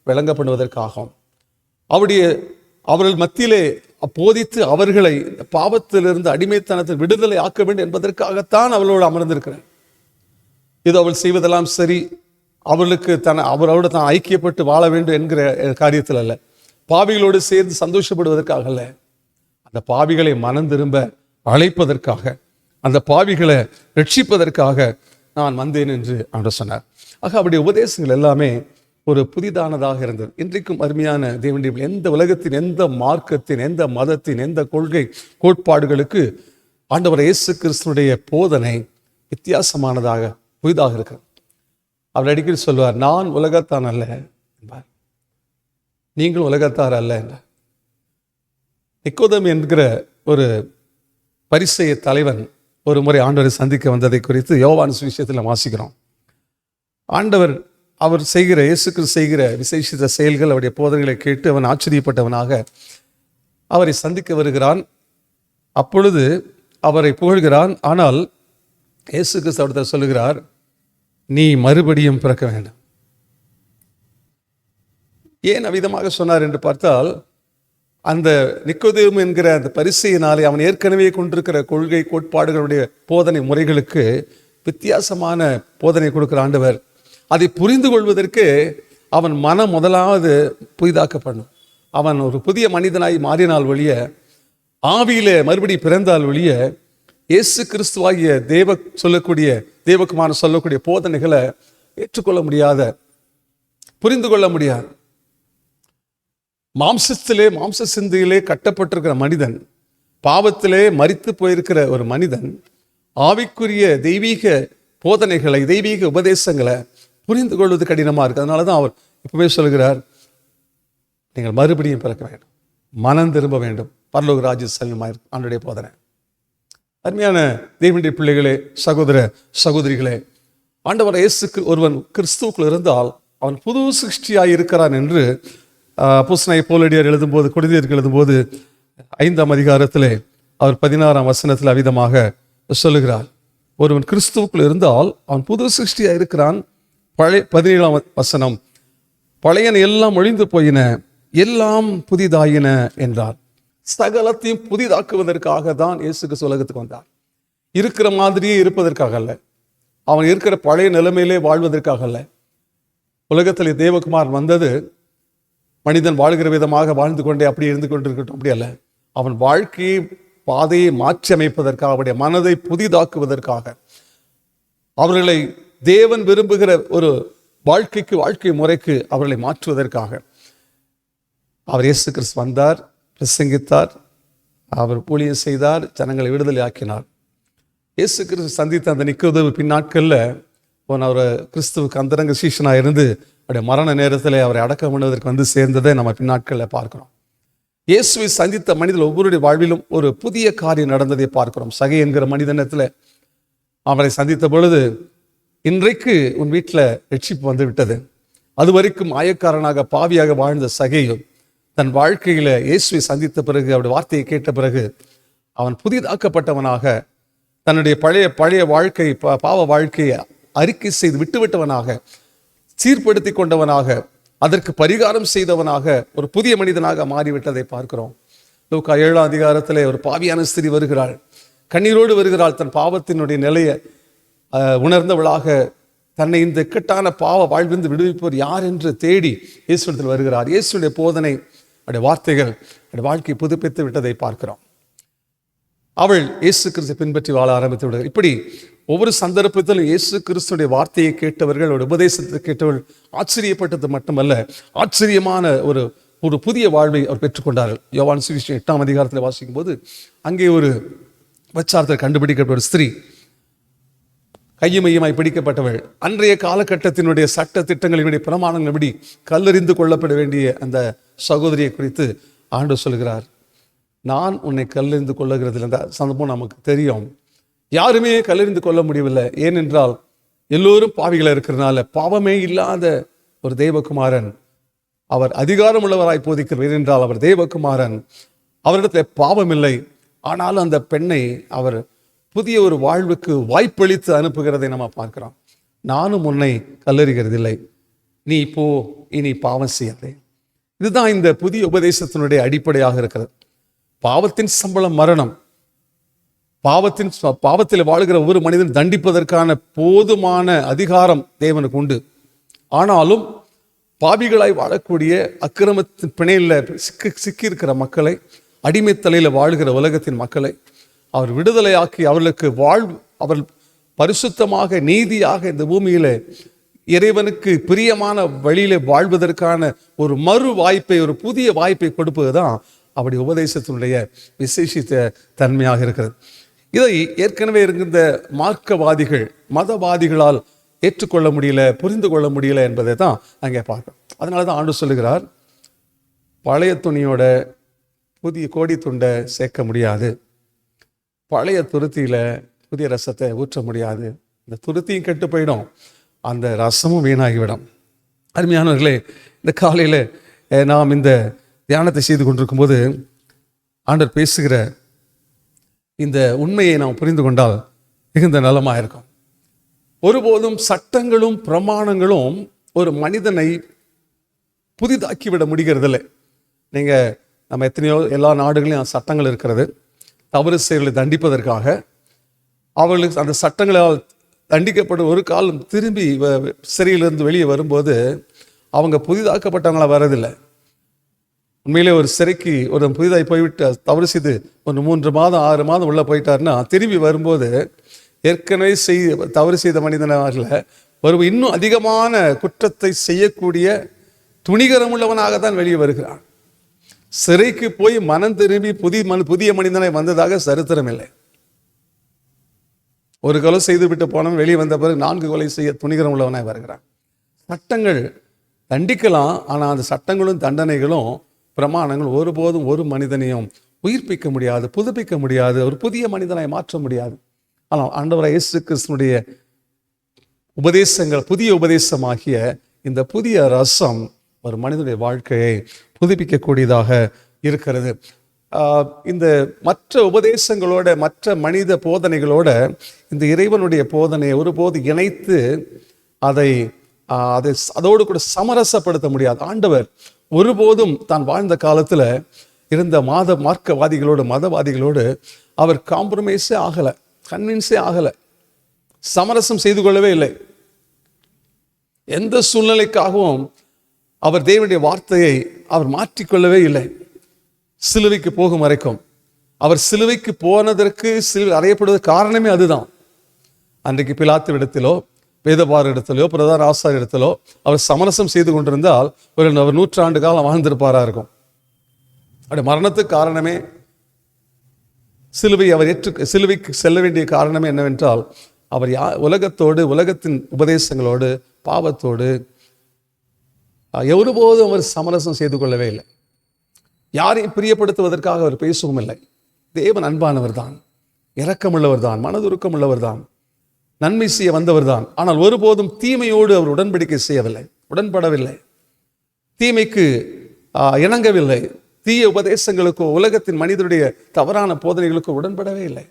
விளங்கப்படுவதற்காகும். அவர்கள் மத்தியிலே போதித்து அவர்களை பாவத்திலிருந்து அடிமைத்தனத்தில் விடுதலை ஆக்க வேண்டும் என்பதற்காகத்தான் அவளோடு அமர்ந்திருக்கிறார். இது அவள் செய்வதெல்லாம் சரி, அவரோடு தான் ஐக்கியப்பட்டு வாழ வேண்டும் என்கிற காரியத்தில் அல்ல, பாவிகளோடு சேர்ந்து சந்தோஷப்படுவதற்காக அல்ல, அந்த பாவிகளை மனம் திரும்ப அழைப்பதற்காக, அந்த பாவிகளை ரட்சிப்பதற்காக நான் வந்தேன் என்று ஆண்டவர் சொன்னார். ஆக அவருடைய உபதேசங்கள் எல்லாமே ஒரு புதிதானதாக இருந்தது. இன்றைக்கும் அருமையான தேவனுடைய எந்த உலகத்தின், எந்த மார்க்கத்தின், எந்த மதத்தின், எந்த கொள்கை கோட்பாடுகளுக்கு ஆண்டவர் இயேசு கிறிஸ்துனுடைய போதனை வித்தியாசமானதாக, புதிதாக இருக்கிறது. அவர் அடிக்கடி சொல்வார், நான் உலகத்தான் அல்ல என்பார், நீங்கள் உலகத்தார் அல்ல என்றார். நிக்கோதேம் என்கிற ஒரு பரிசேய தலைவன் ஒரு முறை ஆண்டவரை சந்திக்க வந்ததை குறித்து யோவான் சுவிசேஷத்தில் வாசிக்கிறோம். ஆண்டவர் அவர் செய்கிற, இயேசு கிறிஸ்து செய்கிற விசேஷித்த செயல்கள், அவருடைய போதனைகளை கேட்டு அவன் ஆச்சரியப்பட்டவனாக அவரை சந்திக்க வருகிறான். அப்பொழுது அவரை புகழ்கிறான். ஆனால் இயேசு கிறிஸ்து அவர்கிட்ட சொல்லுகிறார், நீ மறுபடியும் பிறக்க வேண்டும். ஏன் அவ்விதமாக சொன்னார் என்று பார்த்தால், அந்த நிக்கோதேம் என்கிற அந்த பரிசையினாலே அவன் ஏற்கனவே கொண்டிருக்கிற கொள்கை கோட்பாடுகளுடைய போதனை முறைகளுக்கு வித்தியாசமான போதனை கொடுக்கிற ஆண்டவர், அதை புரிந்து கொள்வதற்கு அவன் மனம் முதலாவது புதிதாக்கப்படணும். அவன் ஒரு புதிய மனிதனாய் மாறினால் ஒழிய, ஆவியிலே மறுபடி பிறந்தால் ஒழிய, இயேசு கிறிஸ்துவாகிய தேவகுமாரன் சொல்லக்கூடிய போதனைகளை ஏற்றுக்கொள்ள முடியாத, புரிந்து கொள்ள முடியாது. மாம்ச சிந்தையிலே கட்டப்பட்டிருக்கிற மனிதன், பாவத்திலே மரித்து போயிருக்கிற ஒரு மனிதன் ஆவிக்குரிய தெய்வீக போதனைகளை, தெய்வீக உபதேசங்களை புரிந்து கொள்வது கடினமாக இருக்குது. அதனால தான் அவர் இப்பவே சொல்கிறார், நீங்கள் மறுபடியும் பிறக்க வேண்டும், மனம் திரும்ப வேண்டும், பரலோக ராஜ்ய செல்வமாக ஆண்டுடைய போதனை. அருமையான தேவனுடைய பிள்ளைகளே, சகோதர சகோதரிகளே, ஆண்டவர் இயேசுக்கு ஒருவன் கிறிஸ்துவுக்குள் இருந்தால் அவன் புது சிருஷ்டியாய் இருக்கிறான் என்று அப்போஸ்தலனாகிய பவுலடியார் எழுதும்போது, கொரிந்தியருக்கு எழுதும்போது 5ஆம் அதிகாரத்திலே அவர் 16ஆம் வசனத்தில் அவ்விதமாக சொல்லுகிறார், ஒருவன் கிறிஸ்துவுக்குள் இருந்தால் அவன் புது சிருஷ்டியாய் இருக்கிறான். 17ஆம் வசனம், பழையன எல்லாம் ஒழிந்து போயின, எல்லாம் புதிதாயின என்றார். சகலத்தையும் புதிதாக்குவதற்காக தான் இயேசு கிறிஸ்து உலகத்துக்கு வந்தார். இருக்கிற மாதிரியே இருப்பதற்காக அல்ல, அவன் இருக்கிற பழைய நிலைமையிலே வாழ்வதற்காக அல்ல. உலகத்தில் தேவகுமார் வந்தது மனிதன் வாழ்கிற விதமாக வாழ்ந்து கொண்டே அப்படி இருந்து கொண்டிருக்கட்டும், அப்படி அல்ல. அவன் வாழ்க்கையை, பாதையை மாற்றி அமைப்பதற்காக, அவருடைய மனதை புதிதாக்குவதற்காக, அவர்களை தேவன் விரும்புகிற ஒரு வாழ்க்கை முறைக்கு அவர்களை மாற்றுவதற்காக அவர் இயேசு கிறிஸ்து வந்தார், பிரசங்கித்தார், அவர் ஊழியம் செய்தார், ஜனங்களை விடுதலை ஆக்கினார். இயேசு கிறிஸ்து சந்தித்த அந்த நிக்கோதேமு பின்னாட்களில் அவர் கிறிஸ்துவுக்கு அந்தரங்க சீஷனாக இருந்து அவருடைய மரண நேரத்தில் அவரை அடக்கம் பண்ணுவதற்கு வந்து சேர்ந்ததை நம்ம பின்னாட்களில் பார்க்கிறோம். இயேசுவை சந்தித்த மனிதர்கள் ஒவ்வொருடைய வாழ்விலும் ஒரு புதிய காரியம் நடந்ததை பார்க்கிறோம். சகை என்கிற மனிதனத்தில் அவரை சந்தித்த பொழுது, இன்றைக்கு உன் வீட்டில் ரட்சிப்பு வந்து விட்டது. அது வரைக்கும் ஆயக்காரனாக பாவியாக வாழ்ந்த சகையும் தன் வாழ்க்கையில இயேசுவை சந்தித்த பிறகு, அவருடைய வார்த்தையை கேட்ட பிறகு அவன் புதிதாக்கப்பட்டவனாக, தன்னுடைய பழைய வாழ்க்கை, பாவ வாழ்க்கையை அறிக்கை செய்து விட்டுவிட்டவனாக, சீர்படுத்தி கொண்டவனாக, அதற்கு பரிகாரம் செய்தவனாக, ஒரு புதிய மனிதனாக மாறிவிட்டதை பார்க்கிறோம். லூக்கா 7ஆம் அதிகாரத்திலே ஒரு பாவியான ஸ்திரீ வருகிறாள், கண்ணீரோடு வருகிறாள். தன் பாவத்தினுடைய நிலையை உணர்ந்தவளாக, தன்னை இந்த இக்கட்டான பாவ வாழ்விருந்து விடுவிப்பவர் யார் என்று தேடி இயேசுவிடத்தில் வருகிறார். இயேசுடைய போதனை, அவருடைய வார்த்தைகள் அவருடைய வாழ்க்கையை புதுப்பித்து விட்டதை பார்க்கிறோம். அவள் இயேசு கிறிஸ்துவை பின்பற்றி வாழ ஆரம்பித்து விடுகிறார். இப்படி ஒவ்வொரு சந்தர்ப்பத்திலும் இயேசு கிறிஸ்துடைய வார்த்தையை கேட்டவர்கள், அவருடைய உபதேசத்தை கேட்டவர்கள் ஆச்சரியப்பட்டது மட்டுமல்ல, ஆச்சரியமான ஒரு புதிய வாழ்வை அவர் பெற்றுக்கொண்டார்கள். யோவான் சுவிசேஷம் 8ஆம் அதிகாரத்தில் வாசிக்கும் போது, அங்கே ஒரு விபச்சாரத்தை கண்டுபிடிக்கப்பட்ட ஒரு ஸ்திரீ கையுமையுமாய் பிடிக்கப்பட்டவள். அன்றைய காலகட்டத்தினுடைய சட்ட திட்டங்களினுடைய பிரமாணங்களின்படி கல்லெறிந்து கொள்ளப்பட வேண்டிய அந்த சகோதரியை குறித்து ஆண்டவர் சொல்கிறார், நான் உன்னை கல்லெறிந்து கொள்ளுகிறதில். அந்த சந்தர்ப்பம் நமக்கு தெரியும். யாருமே கல்லெறிந்து கொள்ள முடியவில்லை. ஏனென்றால் எல்லோரும் பாவிகளாக இருக்கிறதுனால பாவமே இல்லாத ஒரு தேவகுமாரன், அவர் அதிகாரம் உள்ளவராய் போதிக்கிறார். ஏனென்றால் அவர் தேவகுமாரன், அவரிடத்தில் பாவம் இல்லை. ஆனாலும் அந்த பெண்ணை அவர் புதிய ஒரு வாழ்வுக்கு வாய்ப்பளித்து அனுப்புகிறதை நம்ம பார்க்கிறோம். நானும் உன்னை கல்லெறிகிறதில்லை, நீ இப்போ இனி பாவம் செய்யாதே. இதுதான் இந்த புதிய உபதேசத்தினுடைய அடிப்படையாக இருக்கிறது. பாவத்தின் சம்பளம் மரணம். பாவத்தில் வாழ்கிற ஒவ்வொரு மனிதன் தண்டிப்பதற்கான போதுமான அதிகாரம் தேவனுக்கு உண்டு. ஆனாலும் பாவிகளாய் வாழக்கூடிய அக்கிரமத்தின் பிணையில் சிக்கியிருக்கிற மக்களை, அடிமைத்தலையில் வாழ்கிற உலகத்தின் மக்களை அவர் விடுதலையாக்கி அவர்களுக்கு அவர் பரிசுத்தமாக நீதியாக இந்த பூமியில இறைவனுக்கு பிரியமான வழியில வாழ்வதற்கான ஒரு மறு வாய்ப்பை, ஒரு புதிய வாய்ப்பை கொடுப்பதுதான் அப்படி உபதேசத்தினுடைய விசேஷித்த தன்மையாக இருக்கிறது. இதை ஏற்கனவே இருக்கின்ற மார்க்கவாதிகள், மதவாதிகளால் ஏற்றுக்கொள்ள முடியல, புரிந்து கொள்ள முடியல என்பதை தான் அங்கே பார்க்கணும். அதனால தான் ஆண்டு சொல்லுகிறார், பழைய துணியோட புதிய கோடி துண்டை சேர்க்க முடியாது, பழைய துருத்தியில் புதிய ரசத்தை ஊற்ற முடியாது. இந்த துருத்தியும் கெட்டு போயிடும், அந்த ரசமும் வீணாகிவிடும். அருமையானவர்களே, இந்த காலையில் நாம் இந்த தியானத்தை செய்து கொண்டிருக்கும்போது ஆண்டவர் பேசுகிற இந்த உண்மையை நாம் புரிந்து கொண்டால் மிகுந்த நலமாக இருக்கும். ஒருபோதும் சட்டங்களும் பிரமாணங்களும் ஒரு மனிதனை புதிதாக்கிவிட முடிகிறதில்லை. நம்ம எத்தனையோ எல்லா நாடுகளையும் சட்டங்கள் இருக்கிறது. தவறு செயல்களை தண்டிப்பதற்காக அவர்களுக்கு அந்த சட்டங்களால் தண்டிக்கப்படும் ஒரு காலம் திரும்பி சிறையிலிருந்து வெளியே வரும்போது அவங்க புதிதாக்கப்பட்டவங்களா வரதில்லை. உண்மையிலே ஒரு சிறைக்கு ஒரு புதிதாய் போய்விட்டு தவறு செய்து ஒரு 3 மாதம் 6 மாதம் உள்ளே போயிட்டாருன்னா திரும்பி வரும்போது ஏற்கனவே தவறு செய்த மனிதனாக இன்னும் அதிகமான குற்றத்தை செய்யக்கூடிய துணிகரமுள்ளவனாக தான் வெளியே வருகிறான். சிறைக்கு போய் மனம் திரும்பி புதிய மனிதனை வந்ததாக சரித்திரம் இல்லை. ஒரு கொலை செய்து விட்டு போனவன் வெளியே வந்த பிறகு 4 கொலை செய்ய துணிகரம் உள்ளவனாய் வருகிறான். சட்டங்கள் தண்டிக்கலாம், ஆனால் அந்த சட்டங்களும் தண்டனைகளும் பிரமாணங்கள் ஒருபோதும் ஒரு மனிதனையும் உயிர்ப்பிக்க முடியாது, புதுப்பிக்க முடியாது, ஒரு புதிய மனிதனை மாற்ற முடியாது. ஆனால் ஆண்டவர் இயேசு கிறிஸ்துவினுடைய உபதேசங்கள், புதிய உபதேசமாகிய இந்த புதிய ரசம் ஒரு மனிதனுடைய வாழ்க்கையை புதுப்பிக்கக்கூடியதாக இருக்கிறது. இந்த மற்ற உபதேசங்களோட, மற்ற மனித போதனைகளோட இந்த இறைவனுடைய போதனையை ஒருபோது இணைத்து அதோடு கூட சமரசப்படுத்த முடியாது. ஆண்டவர் ஒருபோதும் தான் வாழ்ந்த காலத்தில் இருந்த மார்க்கவாதிகளோடு, மதவாதிகளோடு அவர் காம்ப்ரமைஸே ஆகலை, கன்வின்ஸே ஆகலை, சமரசம் செய்து கொள்ளவே இல்லை. எந்த சூழ்நிலைக்காகவும் அவர் தேவனுடைய வார்த்தையை அவர் மாற்றிக்கொள்ளவே இல்லை. சிலுவைக்கு போகும் வரைக்கும் அவர் சிலுவைக்கு போனதற்கு அறையப்படுவதற்கு காரணமே அதுதான். அன்றைக்கு பிலாத்து இடத்திலோ, வேதபார இடத்திலோ, பிரதான ஆசாரியர் இடத்திலோ அவர் சமரசம் செய்து கொண்டிருந்தால் அவர் 100 ஆண்டு காலம் வாழ்ந்திருப்பாரா இருக்கும். அவருடைய மரணத்துக்கு காரணமே சிலுவைக்கு செல்ல வேண்டிய காரணமே என்னவென்றால் அவர் உலகத்தோடு, உலகத்தின் உபதேசங்களோடு, பாவத்தோடு ஒருபோதும் அவர் சமரசம் செய்து கொள்ளவே இல்லை. யாரையும் பிரியப்படுத்துவதற்காக அவர் பேசவும் இல்லை. தேவன் அன்பானவர் தான், இரக்கமுள்ளவர் தான், மனதுருக்கம் உள்ளவர் தான், நன்மை செய்ய வந்தவர் தான். ஆனால் ஒருபோதும் தீமையோடு அவர் உடன்படிக்கை செய்யவில்லை, உடன்படவில்லை, தீமைக்கு இணங்கவில்லை, தீய உபதேசங்களுக்கோ உலகத்தின் மனிதனுடைய தவறான போதனைகளுக்கோ உடன்படவே இல்லை.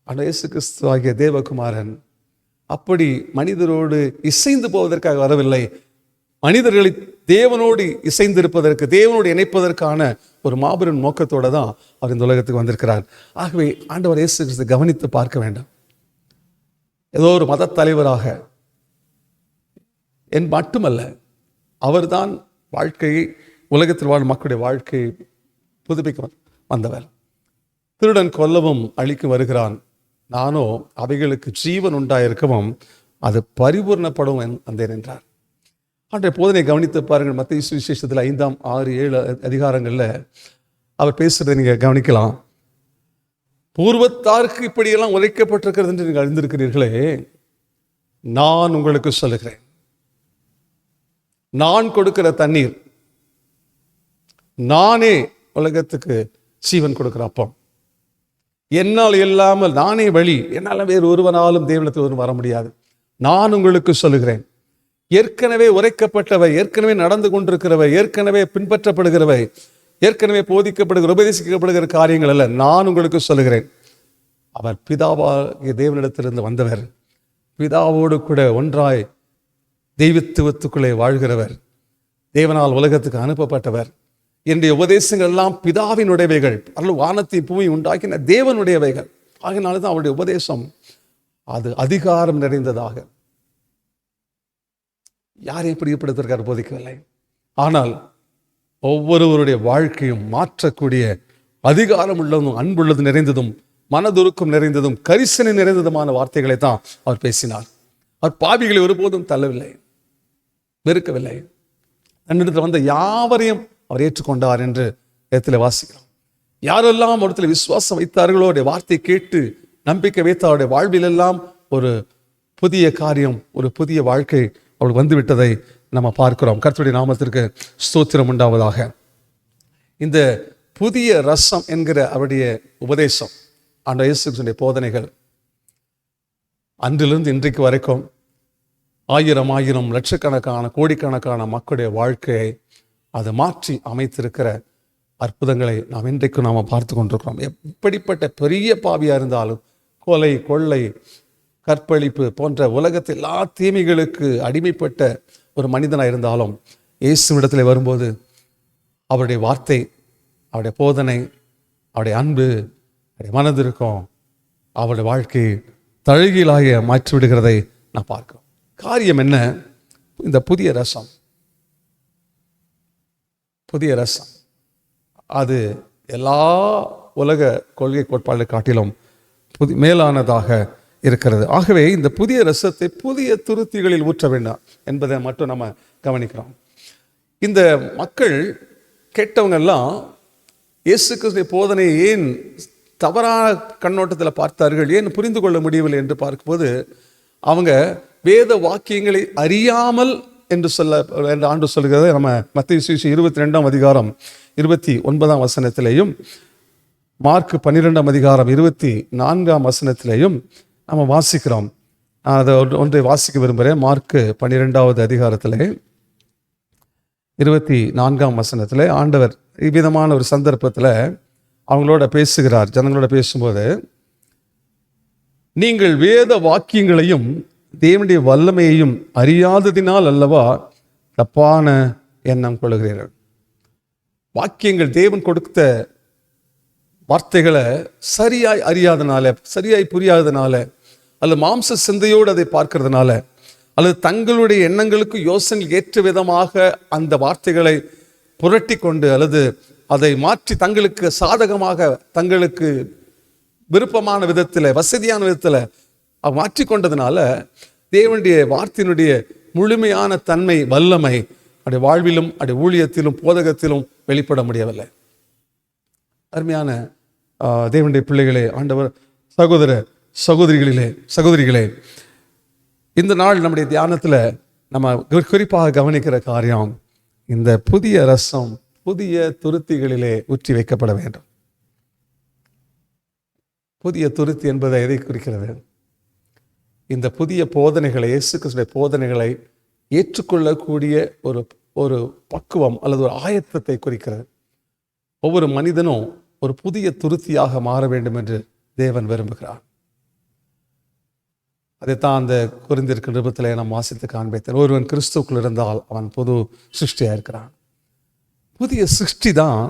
ஆனால் இயேசு கிறிஸ்து ஆகிய தேவகுமாரன் அப்படி மனிதரோடு இசைந்து போவதற்காக வரவில்லை. மனிதர்களை தேவனோடு இசைந்திருப்பதற்கு, தேவனோடு இணைப்பதற்கான ஒரு மாபெரும் நோக்கத்தோடு தான் அவர் இந்த உலகத்துக்கு வந்திருக்கிறார். ஆகவே ஆண்டவர் இயேசு கிறிஸ்து கவனித்து பார்க்க வேண்டும். ஏதோ ஒரு மத தலைவராக மட்டுமல்ல, அவர்தான் வாழ்க்கையை, உலகத்தில் வாழும் மக்களுடைய வாழ்க்கையை புதுப்பிக்க வந்தவர். திருடன் கொல்லவும் அழிக்கும் வருகிறான், நானோ அவைகளுக்கு ஜீவன் உண்டாயிருக்கவும் அது பரிபூர்ணப்படும் வந்தேன் என்றார். அன்றைய போதனை கவனித்து பாருங்கள். மத்தேயு சுவிசேஷத்தில் 5, 6, 7 அதிகாரங்களில் அவர் பேசுகிறதை நீங்கள் கவனிக்கலாம். பூர்வத்தாருக்கு இப்படியெல்லாம் உரைக்கப்பட்டிருக்கிறது என்று நீங்கள் அறிந்திருக்கிறீர்களே, நான் உங்களுக்கு சொல்லுகிறேன், நான் கொடுக்கிற தண்ணீர், நானே உலகத்துக்கு ஜீவன் கொடுக்கிற அப்பம், என்னால் இல்லாமல் நானே வழி, என்னால் வேறு ஒருவனாலும் தேவனிடத்தில் வர முடியாது. நான் உங்களுக்கு சொல்லுகிறேன், ஏற்கனவே உரைக்கப்பட்டவை, ஏற்கனவே நடந்து கொண்டிருக்கிறவை, ஏற்கனவே பின்பற்றப்படுகிறவை, ஏற்கனவே போதிக்கப்படுகிற உபதேசிக்கப்படுகிற காரியங்கள் அல்ல, நான் உங்களுக்கு சொல்லுகிறேன். அவர் பிதாவாகிய தேவனிடத்திலிருந்து வந்தவர், பிதாவோடு கூட ஒன்றாய் தெய்வத்துவத்துக்குள்ளே வாழ்கிறவர், தேவனால் உலகத்துக்கு அனுப்பப்பட்டவர். என்னுடைய உபதேசங்கள் எல்லாம் பிதாவினுடையவைகள், அல்லது வானத்தை பூமி உண்டாக்கின தேவனுடையவைகள். ஆகினால்தான் அவருடைய உபதேசம் அது அதிகாரம் நிறைந்ததாக, யாரையும் பிரியப்படுத்திருக்கார் போதிக்கவில்லை. ஆனால் ஒவ்வொருவருடைய வாழ்க்கையும் மாற்றக்கூடிய அதிகாரம் உள்ளதும், அன்புள்ளது நிறைந்ததும், மனதுருக்கம் நிறைந்ததும், கரிசனை நிறைந்ததுமான வார்த்தைகளை தான் அவர் பேசினார். அவர் பாவிகளை ஒருபோதும் தள்ளவில்லை, வெறுக்கவில்லை. தன்னிடத்தில் வந்த யாவரையும் அவர் ஏற்றுக்கொண்டார் என்று இடத்துல வாசிக்கிறோம். யாரெல்லாம் இடத்துல விசுவாசம் வைத்தார்களோ, அவருடைய வார்த்தை கேட்டு நம்பிக்கை வைத்த அவருடைய வாழ்விலெல்லாம் ஒரு புதிய காரியம், ஒரு புதிய வாழ்க்கை அவள் வந்துவிட்டதை நம்ம பார்க்கிறோம். கர்த்தருடைய நாமத்திற்கு ஸ்தோத்திரம் உண்டாவதாக. இந்த புதிய ரசம் என்கிற அவருடைய உபதேசம், ஆண்டவர் இயேசு கிறிஸ்துவின் போதனைகள் அன்றிலிருந்து இன்றைக்கு வரைக்கும் ஆயிரம் லட்சக்கணக்கான கோடிக்கணக்கான மக்களுடைய வாழ்க்கையை அதை மாற்றி அமைத்திருக்கிற அற்புதங்களை நாம் இன்றைக்கும் நாம் பார்த்து கொண்டிருக்கிறோம். எப்படிப்பட்ட பெரிய பாவியாக இருந்தாலும், கொலை, கொள்ளை, கற்பழிப்பு போன்ற உலகத்தில் எல்லா தீமைகளுக்கு அடிமைப்பட்ட ஒரு மனிதனாக இருந்தாலும், இயேசுவிடத்தில் வரும்போது அவருடைய வார்த்தை, அவருடைய போதனை, அவருடைய அன்பு, அவருடைய மனதிருக்கம் அவருடைய வாழ்க்கை தழுகிலாக மாற்றிவிடுகிறதை நான் பார்க்கிறோம். காரியம் என்ன? இந்த புதிய ரசம் அது எல்லா உலக கொள்கை கோட்பாடு காட்டிலும் மேலானதாக இருக்கிறது. ஆகவே இந்த புதிய ரசத்தை புதிய துருத்திகளில் ஊற்ற வேண்டாம் என்பதை மட்டும் நம்ம கவனிக்கிறோம். இந்த மக்கள் கேட்டவங்கெல்லாம் இயேசு கிறிஸ்துவின் போதனையை ஏன் தவறான கண்ணோட்டத்தில் பார்த்தார்கள், ஏன் புரிந்து கொள்ள முடியவில்லை என்று பார்க்கும்போது, அவங்க வேத வாக்கியங்களை அறியாமல் என்று ஆண்டு சொல்கிறது. நம்ம மத்தேயு சுவிசேஷம் 22ஆம் அதிகாரம் 29ஆம் வசனத்திலேயும், மார்க் 12ஆம் அதிகாரம் 24ஆம் வசனத்திலேயும் நம்ம வாசிக்கிறோம். அதை ஒன்றை வாசிக்க விரும்புகிறேன். மார்க் 12ஆவது அதிகாரத்திலே 24ஆம் வசனத்திலே ஆண்டவர் இவ்விதமான ஒரு சந்தர்ப்பத்தில் அவங்களோட பேசுகிறார். ஜனங்களோட பேசும்போது, நீங்கள் வேத வாக்கியங்களையும் தேவனுடைய வல்லமையையும் அறியாததினால் அல்லவா தப்பான எண்ணம் கொள்கிறீர்கள். வாக்கியங்கள், தேவன் கொடுத்த வார்த்தைகளை சரியாய் அறியாதனால, சரியாய் புரியாதனால, அல்லது மாம்ச சிந்தையோடு அதை பார்க்கறதுனால, அல்லது தங்களுடைய எண்ணங்களுக்கு யோசனை ஏற்ற விதமாக அந்த வார்த்தைகளை புரட்டி கொண்டு, அல்லது அதை மாற்றி தங்களுக்கு சாதகமாக, தங்களுக்கு விருப்பமான விதத்தில், வசதியான விதத்தில் மாற்றிக்கொண்டதுனால தேவனுடைய வார்த்தையினுடைய முழுமையான தன்மை, வல்லமை அவருடைய வாழ்விலும், அவருடைய ஊழியத்திலும், போதகத்திலும் வெளிப்பட முடியவில்லை. அருமையான தேவனுடைய பிள்ளைகளே, ஆண்டவர் சகோதரிகளே, இந்த நாள் நம்முடைய தியானத்தில் நம்ம குறிப்பாக கவனிக்கிற காரியம், இந்த புதிய ரசம் புதிய துருத்திகளிலே ஊற்றி வைக்கப்பட வேண்டும். புதிய துருத்தி என்பதை எதை குறிக்கிறது? இந்த புதிய போதனைகளை, இயேசு கிறிஸ்துவின் போதனைகளை ஏற்றுக்கொள்ளக்கூடிய ஒரு பக்குவம் அல்லது ஒரு ஆயத்தத்தை குறிக்கிறது. ஒவ்வொரு மனிதனும் ஒரு புதிய துருத்தியாக மாற வேண்டும் என்று தேவன் விரும்புகிறார். அதைத்தான் அந்த கொரிந்தியர் நிருபத்திலே நாம் வாசித்து காண்பித்தார். ஒருவன் கிறிஸ்துவுக்குள் இருந்தால் அவன் புது சிருஷ்டியாக இருக்கிறான். புதிய சிருஷ்டி தான்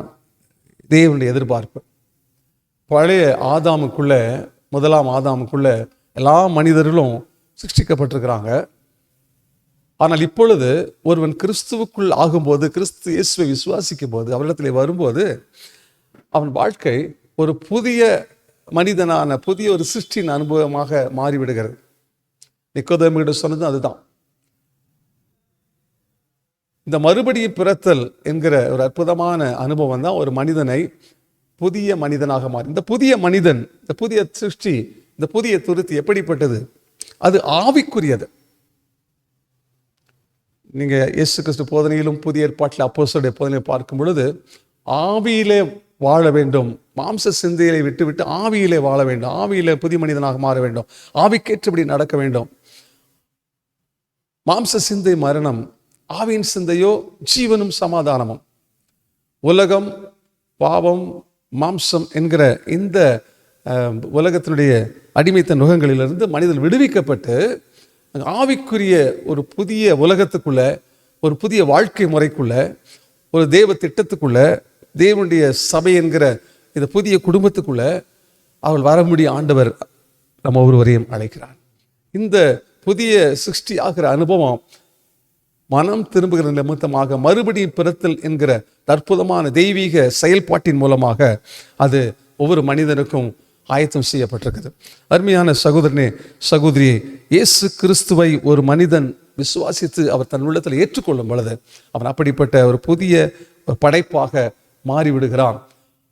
தேவனுடைய எதிர்பார்ப்பு. பழைய ஆதாமுக்குள்ள, முதலாம் ஆதாமுக்குள்ள எல்லா மனிதர்களும் சிருஷ்டிக்கப்பட்டிருக்கிறாங்க. ஆனால் இப்பொழுது ஒருவன் கிறிஸ்துவுக்குள் ஆகும்போது, கிறிஸ்து இயேசுவை விசுவாசிக்கும் போது, அவரிடத்தில் வரும்போது, அவன் வாழ்க்கை ஒரு புதிய மனிதனான, புதிய ஒரு சிருஷ்டியின் அனுபவமாக மாறிவிடுகிறது. நிக்கோதேமிடம் சொன்னது அதுதான். இந்த மறுபடியும் பிறத்தல் என்கிற ஒரு அற்புதமான அனுபவம் தான் ஒரு மனிதனை புதிய மனிதனாக மாறி. இந்த புதிய மனிதன், இந்த புதிய சிருஷ்டி, இந்த புதிய துருத்தி எப்படிப்பட்டது? அது ஆவிக்குரியது. நீங்க இயேசு கிறிஸ்து போதனையிலும் புதிய ஏற்பாட்டில் அப்போஸ்தலருடைய போதனையை பார்க்கும் பொழுது ஆவியிலே வாழ வேண்டும், மாம்ச சிந்தையை விட்டு ஆவியிலே வாழ வேண்டும், ஆவியிலே புதிய மனிதனாக மாற வேண்டும், ஆவிக்கேற்றபடி நடக்க வேண்டும். மாம்ச சிந்தை மரணம், ஆவியின் சிந்தையோ ஜீவனும் சமாதானமும். உலகம், பாவம், மாம்சம் என்கிற இந்த உலகத்தினுடைய அடிமைத்த நுகங்களிலிருந்து மனிதன் விடுவிக்கப்பட்டு ஆவிக்குரிய ஒரு புதிய உலகத்துக்குள்ள, ஒரு புதிய வாழ்க்கை முறைக்குள்ள, ஒரு தேவ திட்டத்துக்குள்ள, தேவனுடைய சபை என்கிற இந்த புதிய குடும்பத்துக்குள்ள அவள் வர முடிய ஆண்டவர் நம்ம ஒருவரையும் அழைக்கிறார். இந்த புதிய சிருஷ்டி ஆகிற அனுபவம் மனம் திரும்புகிற நிமித்தமாக மறுபடியும் பிறத்தல் என்கிற அற்புதமான தெய்வீக செயல்பாட்டின் மூலமாக அது ஒவ்வொரு மனிதனுக்கும் ஆயத்தம் செய்யப்பட்டிருக்குது. அருமையான சகோதரனே, சகோதரியே, இயேசு கிறிஸ்துவை ஒரு மனிதன் விசுவாசித்து அவர் தன் உள்ளத்தில் ஏற்றுக்கொள்ளும் பொழுது அவன் அப்படிப்பட்ட ஒரு புதிய படைப்பாக மாறிவிடுகிறான்.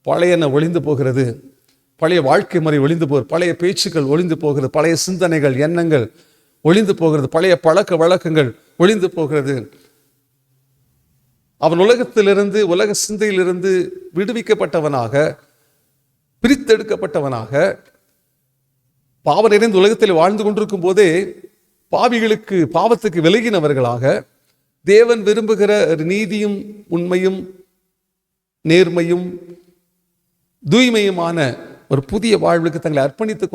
பழையன ஒளிந்து போகிறது, பழைய வாழ்க்கை முறை ஒளிந்து போகிறது, பழைய பேச்சுக்கள் ஒளிந்து போகிறது, பழைய சிந்தனைகள், எண்ணங்கள் ஒளிந்து போகிறது, பழைய பழக்க வழக்கங்கள் ஒளிந்து போகிறது. அவன் உலகத்திலிருந்து, உலக சிந்தையிலிருந்து விடுவிக்கப்பட்டவனாக, பிரித்தெடுக்கப்பட்டவனாக, பாவ நிறைந்த உலகத்தில் வாழ்ந்து கொண்டிருக்கும் போதே பாவிகளுக்கு, பாவத்துக்கு விலகினவர்களாக, தேவன் விரும்புகிற நீதியும் உண்மையும் நேர்மையும் தூய்மையுமான ஒரு புதிய வாழ்வுக்கு தங்களை அர்ப்பணித்துக்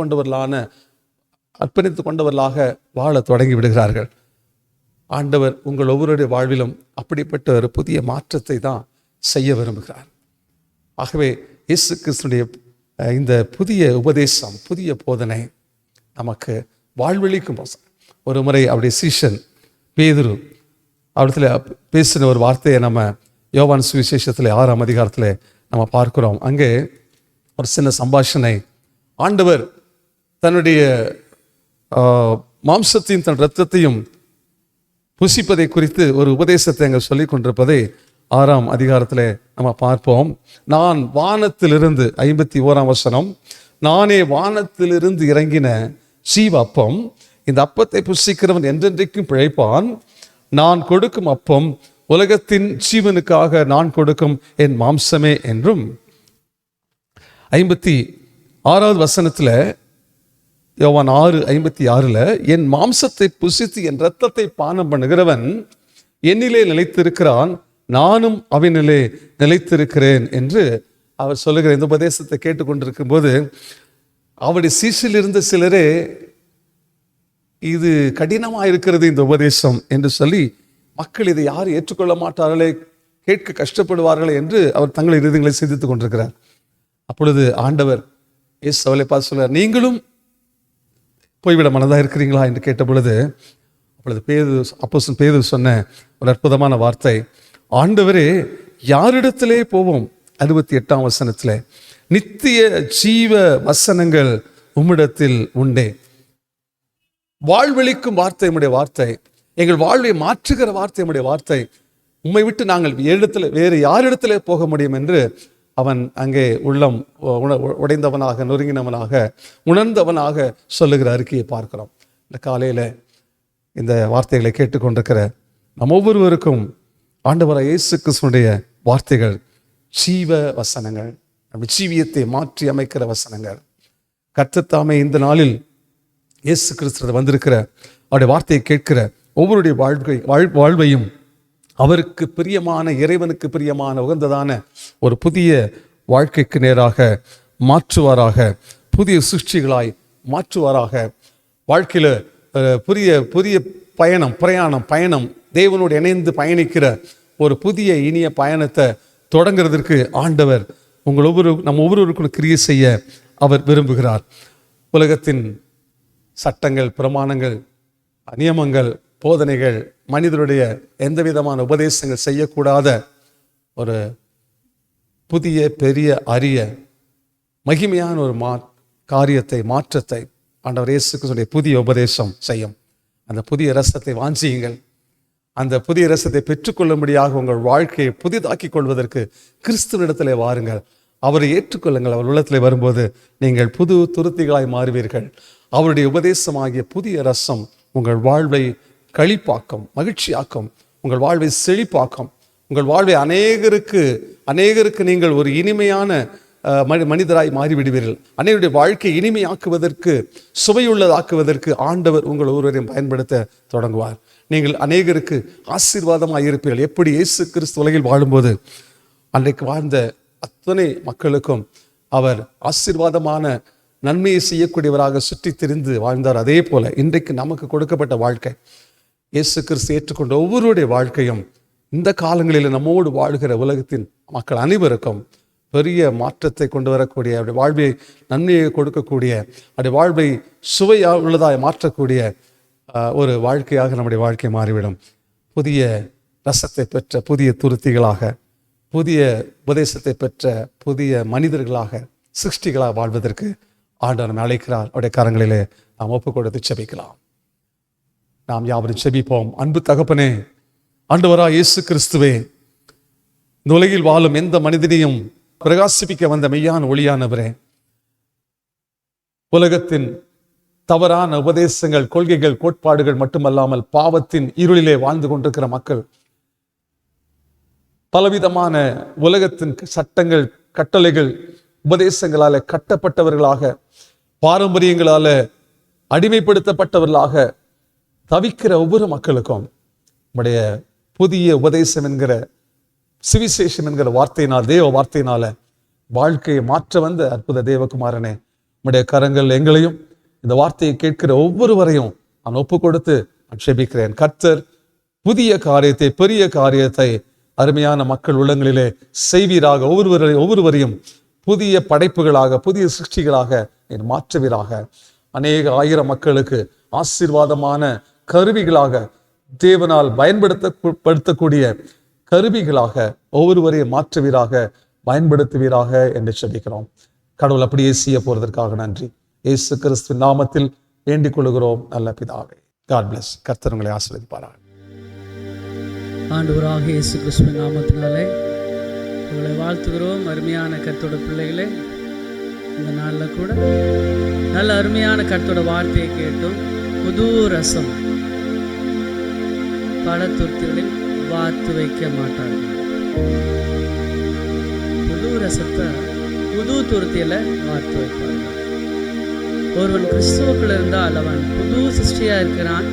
கொண்டவர்களாக வாழ தொடங்கி விடுகிறார்கள். ஆண்டவர் உங்கள் ஒவ்வொருடைய வாழ்விலும் அப்படிப்பட்ட ஒரு புதிய மாற்றத்தை தான் செய்ய விரும்புகிறார். ஆகவே இயேசு கிறிஸ்துடைய இந்த புதிய உபதேசம், புதிய போதனை நமக்கு வாழ்வழிக்கும். ஒரு முறை அவருடைய சீஷன் பேதுரு அவரிடத்துல பேசின ஒரு வார்த்தையை நம்ம யோவான் சுவிசேஷத்தில் 6ஆம் அதிகாரத்தில் நம்ம பார்க்கிறோம். அங்கே ஒரு சின்ன சம்பாஷணை. ஆண்டவர் தன்னுடைய மாம்சத்தையும் தன் இரத்தத்தையும் புசிப்பதை குறித்து ஒரு உபதேசத்தை அங்கே சொல்லிக் கொண்டிருப்பதை 6ஆம் அதிகாரத்தில் நம்ம பார்ப்போம். நான் வானத்திலிருந்து, 51ஆம் வசனம், நானே வானத்திலிருந்து இறங்கின ஜீவ அப்பம், இந்த அப்பத்தை புசிக்கிறவன் என்றென்றைக்கும் பிழைப்பான். நான் கொடுக்கும் அப்பம் உலகத்தின் ஜீவனுக்காக நான் கொடுக்கும் என் மாம்சமே என்றும். 56வது வசனத்தில் யோவான் 6:56 என் மாம்சத்தை புசித்து என் இரத்தத்தை பானம் பண்ணுகிறவன் என்னிலே நிலைத்திருக்கிறான், நானும் அவனிலே நிலைத்திருக்கிறேன் என்று அவர் சொல்லுகிற இந்த உபதேசத்தை கேட்டுக்கொண்டிருக்கும் போது அவருடைய சீஷில் இருந்த சிலரே இது கடினமாக இருக்கிறது இந்த உபதேசம் என்று சொல்லி, மக்கள் இதை யாரும் ஏற்றுக்கொள்ள மாட்டார்களே, கேட்க கஷ்டப்படுவார்களே என்று அவர் தங்கள் இருதயங்களை சிந்தித்துக் கொண்டிருக்கிறார். அப்பொழுது ஆண்டவர் இயேசு அவளை பார்த்து சொல்றார், நீங்களும் போய்விட மனதாக இருக்கிறீங்களா என்று கேட்ட பொழுது, அப்பொழுது அப்போஸ்தலன் பேதுரு சொன்ன ஒரு அற்புதமான வார்த்தை, ஆண்டவரே யாரிடத்திலே போவோம்? 68ஆம் வசனத்தில், நித்திய ஜீவ வசனங்கள் உம்மிடத்தில் உண்டே. வாழ்வளிக்கும் வார்த்தை உம்முடைய வார்த்தை, எங்கள் வாழ்வை மாற்றுகிற வார்த்தை உம்முடைய வார்த்தை. உம்மை விட்டு நாங்கள் வேறு யாரிடத்திலே போக முடியும் என்று அவன் அங்கே உள்ளம் உடைந்தவனாக, நொறுங்கினவனாக, உணர்ந்தவனாக சொல்லுகிற அறிக்கையை பார்க்கிறோம். இந்த காலையில் இந்த வார்த்தைகளை கேட்டுக்கொண்டிருக்கிற நம் ஒவ்வொருவருக்கும் ஆண்டவராகிய இயேசு கிறிஸ்துவினுடைய வார்த்தைகள் ஜீவ வசனங்கள், நம்ம ஜீவியத்தை மாற்றி அமைக்கிற வசனங்கள். கர்த்தர் தாமே இந்த நாளில் இயேசு கிறிஸ்து வந்திருக்கிற அவருடைய வார்த்தையை கேட்கிற ஒவ்வொருடைய வாழ்வையும் அவருக்கு பிரியமான, இறைவனுக்கு பிரியமான, உகந்ததான ஒரு புதிய வாழ்க்கைக்கு நேராக மாற்றுவாராக, புதிய சிருஷ்டிகளாய் மாற்றுவாராக. வாழ்க்கையில் புதிய பயணம் தேவனோடு இணைந்து பயணிக்கிற ஒரு புதிய இனிய பயணத்தை தொடங்கிறதுக்கு ஆண்டவர் நம்ம ஒவ்வொருவருக்கும் கிரியை செய்ய அவர் விரும்புகிறார். உலகத்தின் சட்டங்கள், பிரமாணங்கள், நியமங்கள், போதனைகள், மனிதனுடைய எந்த விதமான உபதேசங்கள் செய்யக்கூடாத ஒரு புதிய, பெரிய, அரிய, மகிமையான ஒரு மாற்றத்தை ஆண்டவர் இயேசு கிறிஸ்துவின் புதிய உபதேசம் செய்யும். அந்த புதிய ரசத்தை வாஞ்சியுங்கள். அந்த புதிய ரசத்தை பெற்றுக்கொள்ளும்படியாக உங்கள் வாழ்க்கையை புதிதாக்கி கொள்வதற்கு கிறிஸ்துவினிடத்திலே வாருங்கள். அவரை ஏற்றுக்கொள்ளுங்கள். அவர் உள்ளத்தில் வரும்போது நீங்கள் புது துருத்திகளாய் மாறுவீர்கள். அவருடைய உபதேசமாகிய புதிய ரசம் உங்கள் வாழ்வை களிப்பாக்கும், மகிழ்ச்சியாக்கும், உங்கள் வாழ்வை செழிப்பாக்கும், உங்கள் வாழ்வை அநேகருக்கு நீங்கள் ஒரு இனிமையான மனிதராய் மாறிவிடுவீர்கள். அனைவருடைய வாழ்க்கை இனிமையாக்குவதற்கு, சுவையுள்ளதாக்குவதற்கு ஆண்டவர் உங்கள் ஒருவரையும் பயன்படுத்த தொடங்குவார். நீங்கள் அநேகருக்கு ஆசீர்வாதமாக இருப்பீர்கள். எப்படி இயேசு கிறிஸ்து உலகில் வாழும்போது அன்றைக்கு வாழ்ந்த அத்தனை மக்களுக்கும் அவர் ஆசீர்வாதமான நன்மையை செய்யக்கூடியவராக சுற்றி திரிந்து வாழ்ந்தார். அதே போல இன்றைக்கு நமக்கு கொடுக்கப்பட்ட வாழ்க்கை, இயேசு கிறிஸ்து ஏற்றுக்கொண்ட ஒவ்வொருடைய வாழ்க்கையும் இந்த காலங்களில் நம்மோடு வாழ்கிற உலகத்தின் மக்கள் அனைவருக்கும் பெரிய மாற்றத்தை கொண்டு வரக்கூடிய, அவருடைய வாழ்வை நன்மையை கொடுக்கக்கூடிய, அவருடைய வாழ்வை சுவையாக உள்ளதாய் மாற்றக்கூடிய ஒரு வாழ்க்கையாக நம்முடைய வாழ்க்கை மாறிவிடும். புதிய ரசத்தை பெற்ற புதிய துருத்திகளாக, புதிய உபதேசத்தை பெற்ற புதிய மனிதர்களாக, சிருஷ்டிகளாக வாழ்வதற்கு ஆண்டவர் நம்மை அழைக்கிறார். அவருடைய கரங்களிலே நாம் ஒப்புக் கொடுத்து செபிக்கலாம். நாம் யாவரும் செபிப்போம். அன்பு தகப்பனே, ஆண்டவராய் இயேசு கிறிஸ்துவே, இந்த உலகில் வாழும் எந்த மனிதனையும் பிரகாசிப்பிக்க வந்த மெய்யான ஒளியானவரே, உலகத்தின் தவறான உபதேசங்கள், கொள்கைகள், கோட்பாடுகள் மட்டுமல்லாமல் பாவத்தின் இருளிலே வாழ்ந்து கொண்டிருக்கிற மக்கள், பலவிதமான உலகத்தின் சட்டங்கள், கட்டளைகள், உபதேசங்களால கட்டப்பட்டவர்களாக, பாரம்பரியங்களால அடிமைப்படுத்தப்பட்டவர்களாக தவிக்கிற ஒவ்வொரு மக்களுக்கும் நம்முடைய புதிய உபதேசம் என்கிற, சுவிசேஷம் என்கிற வார்த்தையினால், தேவ வார்த்தையினால வாழ்க்கையை மாற்ற வந்த அற்புத தேவகுமாரனே, நம்முடைய கரங்கள் எங்களையும் இந்த வார்த்தையை கேட்கிற ஒவ்வொருவரையும் நான் ஒப்பு கொடுத்து ஆட்சேபிக்கிறேன். கர்த்தர் புதிய காரியத்தை, பெரிய காரியத்தை அருமையான மக்கள் உள்ளங்களிலே செய்வீராக. ஒவ்வொருவரையும் புதிய படைப்புகளாக, புதிய சிருஷ்டிகளாக மாற்றுவீராக. அநேக ஆயிரம் மக்களுக்கு ஆசீர்வாதமான கருவிகளாக, தேவனால் பயன்படுத்தக்கூடிய கருவிகளாக ஒவ்வொருவரையும் மாற்றுவீராக, பயன்படுத்துவீராக என்று சொல்லிக்கிறோம். கடவுள் அப்படியே செய்ய போறதற்காக நன்றி. இயேசு கிறிஸ்துவின் நாமத்தில் வேண்டிக் கொள்கிறோம் நல்ல பிதாவே. God bless. கர்த்தர் உங்களை ஆசீர்வதிப்பாராக.
ஆண்டவராக இயேசு கிறிஸ்துவின் நாமத்தினாலே உங்களை வாழ்த்துகிறோம். அருமையான கர்த்தரோட பிள்ளைகளே, இந்த நாளில் கூட நல்ல அருமையான கர்த்தரோட வார்த்தையை கேட்டும். புது ரசம் பல துருத்திகளில் வாத்து வைக்க மாட்டார்கள். புது ரசத்தை புது துருத்தியில வாத்து வைப்பார்கள். ஒருவன் கிறிஸ்துவுக்குள் இருந்தால் அவன் புது சிருஷ்டியா இருக்கிறான்.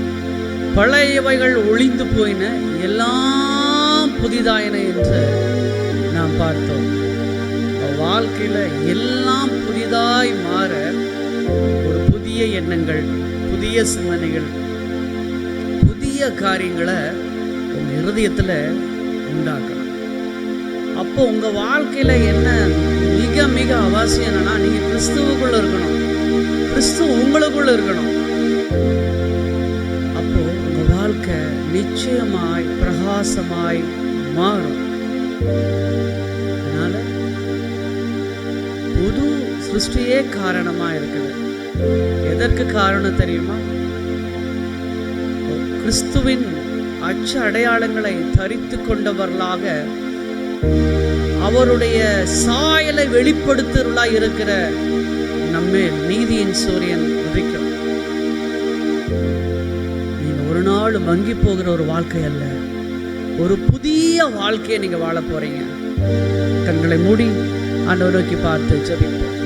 பழையவைகள் ஒளிந்து போயின, எல்லாம் புதிதாயின என்று நாம் பார்த்தோம். வாழ்க்கையில எல்லாம் புதிதாய் மாற ஒரு புதிய எண்ணங்கள், புதிய சிந்தனைகள், புதிய காரியங்களை உங்க இருதயத்துல உண்டாக்கணும். அப்போ உங்க வாழ்க்கையில என்ன மிக மிக அவசியம் என்னன்னா, நீங்க கிறிஸ்துவுக்குள்ள இருக்கணும், கிறிஸ்து உங்களுக்குள்ள இருக்கணும். அப்போ உங்க வாழ்க்கை நிச்சயமாய் பிரகாசமாய் மாறும். அதனால புது சிருஷ்டியே காரணமா இருக்குது. எதற்கு காரணம் தெரியுமா? கிறிஸ்துவின் அச்சு அடையாளங்களை தரித்து கொண்டவர்களாக, அவருடைய சாயலை வெளிப்படுத்துவர்களாய் இருக்கிற நம்மே நீதியின் சூரியன் உதிக்கும். நீங்க ஒரு நாள் மங்கி போகிற ஒரு வாழ்க்கை அல்ல, ஒரு புதிய வாழ்க்கையை நீங்க வாழ போறீங்க. கண்களை மூடி ஆண்டவரை நோக்கி பார்த்து ஜெபிப்போம்.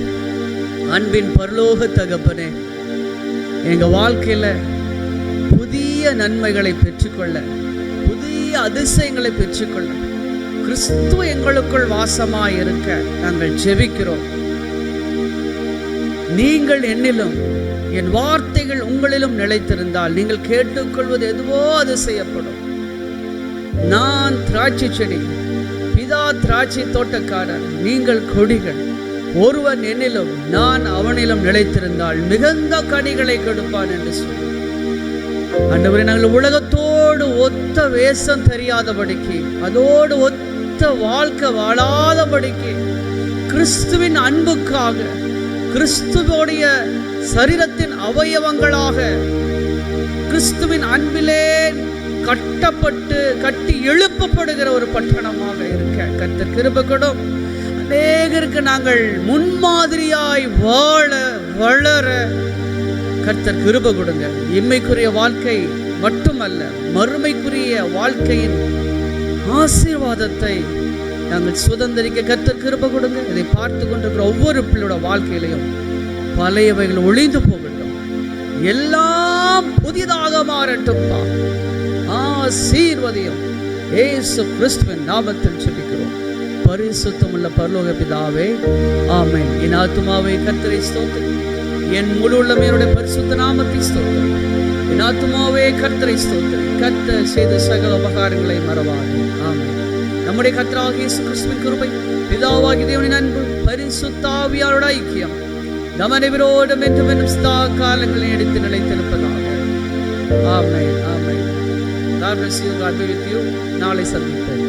அன்பின் பரலோக தகப்பனே, எங்க வாழ்க்கையில புதிய நன்மைகளை பெற்றுக்கொள்ள, புதிய அதிசயங்களை பெற்றுக்கொள்ள கிறிஸ்து எங்களுக்குள் வாசமாய் இருக்க நாங்கள் ஜெபிக்கிறோம். நீங்கள் என்னிலும் என் வார்த்தைகள் உங்களிலும் நிலைத்திருந்தால் நீங்கள் கேட்டுக்கொள்வது எதுவோ அது செய்யப்படும். நான் திராட்சை செடி, பிதா திராட்சை தோட்டக்காரர், நீங்கள் கொடிகள். ஒருவன் என்னிலும் நான் அவனிலும் நிலைத்திருந்தால் மிகுந்த கனிகளை கொடுப்பான் என்று சொல்லி, ஆண்டவரே, நாங்கள் உலகத்தோடு ஒத்த வேஷம் தெரியாதபடிக்கு, அதோடு ஒத்த வாழ்க்கை வாழாதபடிக்கு, கிறிஸ்துவின் அன்புக்காக, கிறிஸ்துவோடைய சரீரத்தின் அவயவங்களாக, கிறிஸ்துவின் அன்பிலே கட்டி எழுப்பப்படுகிற ஒரு பட்டணமாக இருக்க கர்த்தர் கிருபை கொடும். அநேகருக்கு நாங்கள் முன்மாதிரியாய் வாழ வளர கர்த்தர் கிருபை கொடுங்க. இம்மைக்குரிய வாழ்க்கை மட்டுமல்ல, மறுமைக்குரிய வாழ்க்கையின் ஆசீர்வாதத்தை நாங்கள் சுதந்திரிக்க கர்த்தர் கிருபை கொடுங்க. இதை பார்த்து கொண்டிருக்கிற ஒவ்வொரு பிள்ளையோட வாழ்க்கையிலையும் பழையவைகள் ஒளிந்து போகட்டும், எல்லாம் புதிதாக மாறட்டும்பா. ஆசீர்வதியும் இயேசு கிறிஸ்துவின் நாமத்தில் ஜெபிக்கிறோம் பரிசுத்தமுள்ள பரலோக பிதாவே, ஆமென். என் ஆத்துமாவே கர்த்தரை ஸ்தோத்திரி, என் முழு உள்ளமையோட பரிசுத்த நாமத்தை ஸ்தோத்திரி. என் ஆத்துமாவே கர்த்தரை ஸ்தோத்திரி, கர்த்தர் செய்த சகல உபகாரங்களை மறவாதே. ஆமென். நம்முடைய கர்த்தராகிய இயேசு கிறிஸ்துவின் கிருபை, பிதாவாகிய தேவனின் அன்பு, பரிசுத்த ஆவியாரோட ஐக்கியம் நம் அனைவரோடும் என்றும் சதா காலங்களில் எடுத்து நிலைத்திருப்பதாக. ஆமென். ஆமென். God bless you. God be with you. நாளை சந்திப்போம்.